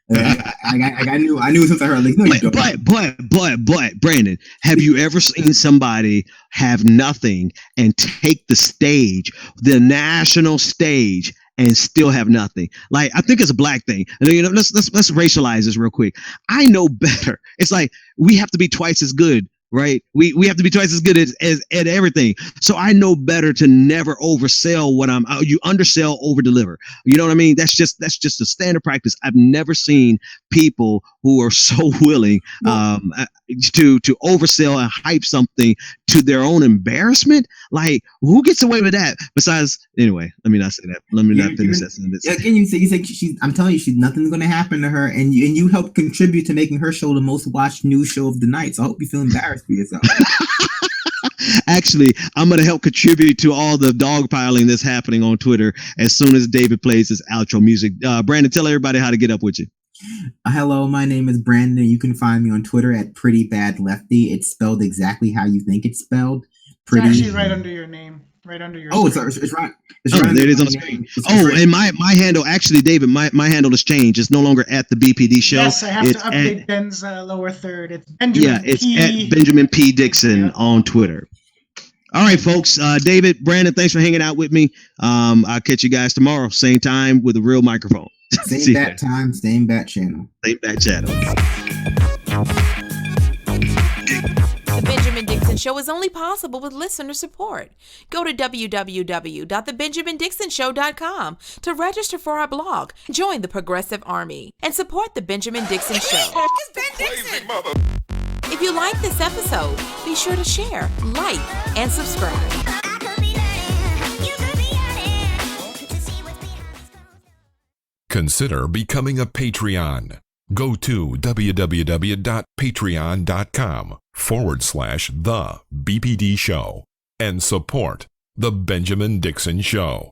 I knew since I heard. Like, no, you don't. But Brandon, have you ever seen somebody have nothing and take the stage, the national stage, and still have nothing? Like, I think it's a black thing. And let's racialize this real quick. I know better. It's like we have to be twice as good right? We have to be twice as good as at everything. So I know better to never oversell what you undersell, over deliver. You know what I mean? That's just a standard practice. I've never seen people who are so willing to oversell and hype something to their own embarrassment. Like, who gets away with that? Besides, anyway, let me not say that. Let me not finish that sentence. Again, you say I'm telling you, nothing's going to happen to her, and you helped contribute to making her show the most watched news show of the night. So I hope you feel embarrassed for yourself. Actually, I'm going to help contribute to all the dogpiling that's happening on Twitter as soon as David plays his outro music. Brandon, tell everybody how to get up with you. Hello, my name is Brandon. You can find me on Twitter at Pretty Bad Lefty. It's spelled exactly how you think it's spelled. Pretty. It's actually right under your name. Right under your Oh, screen. it's right. There it is on the screen. And my handle, actually, David, my handle has changed. It's no longer at the BPD show. Yes, I have to update Ben's lower third. It's Benjamin it's at Benjamin P. Dixon on Twitter. All right, folks. David, Brandon, thanks for hanging out with me. I'll catch you guys tomorrow, same time with a real microphone. Same bat time, same bat channel. Same bat channel. The Benjamin Dixon Show is only possible with listener support. Go to www.thebenjamindixonshow.com to register for our blog, join the Progressive Army, and support The Benjamin Dixon Show. It's Ben Dixon! If you like this episode, be sure to share, like, and subscribe. Consider becoming a Patreon. Go to www.patreon.com/The BPD Show and support The Benjamin Dixon Show.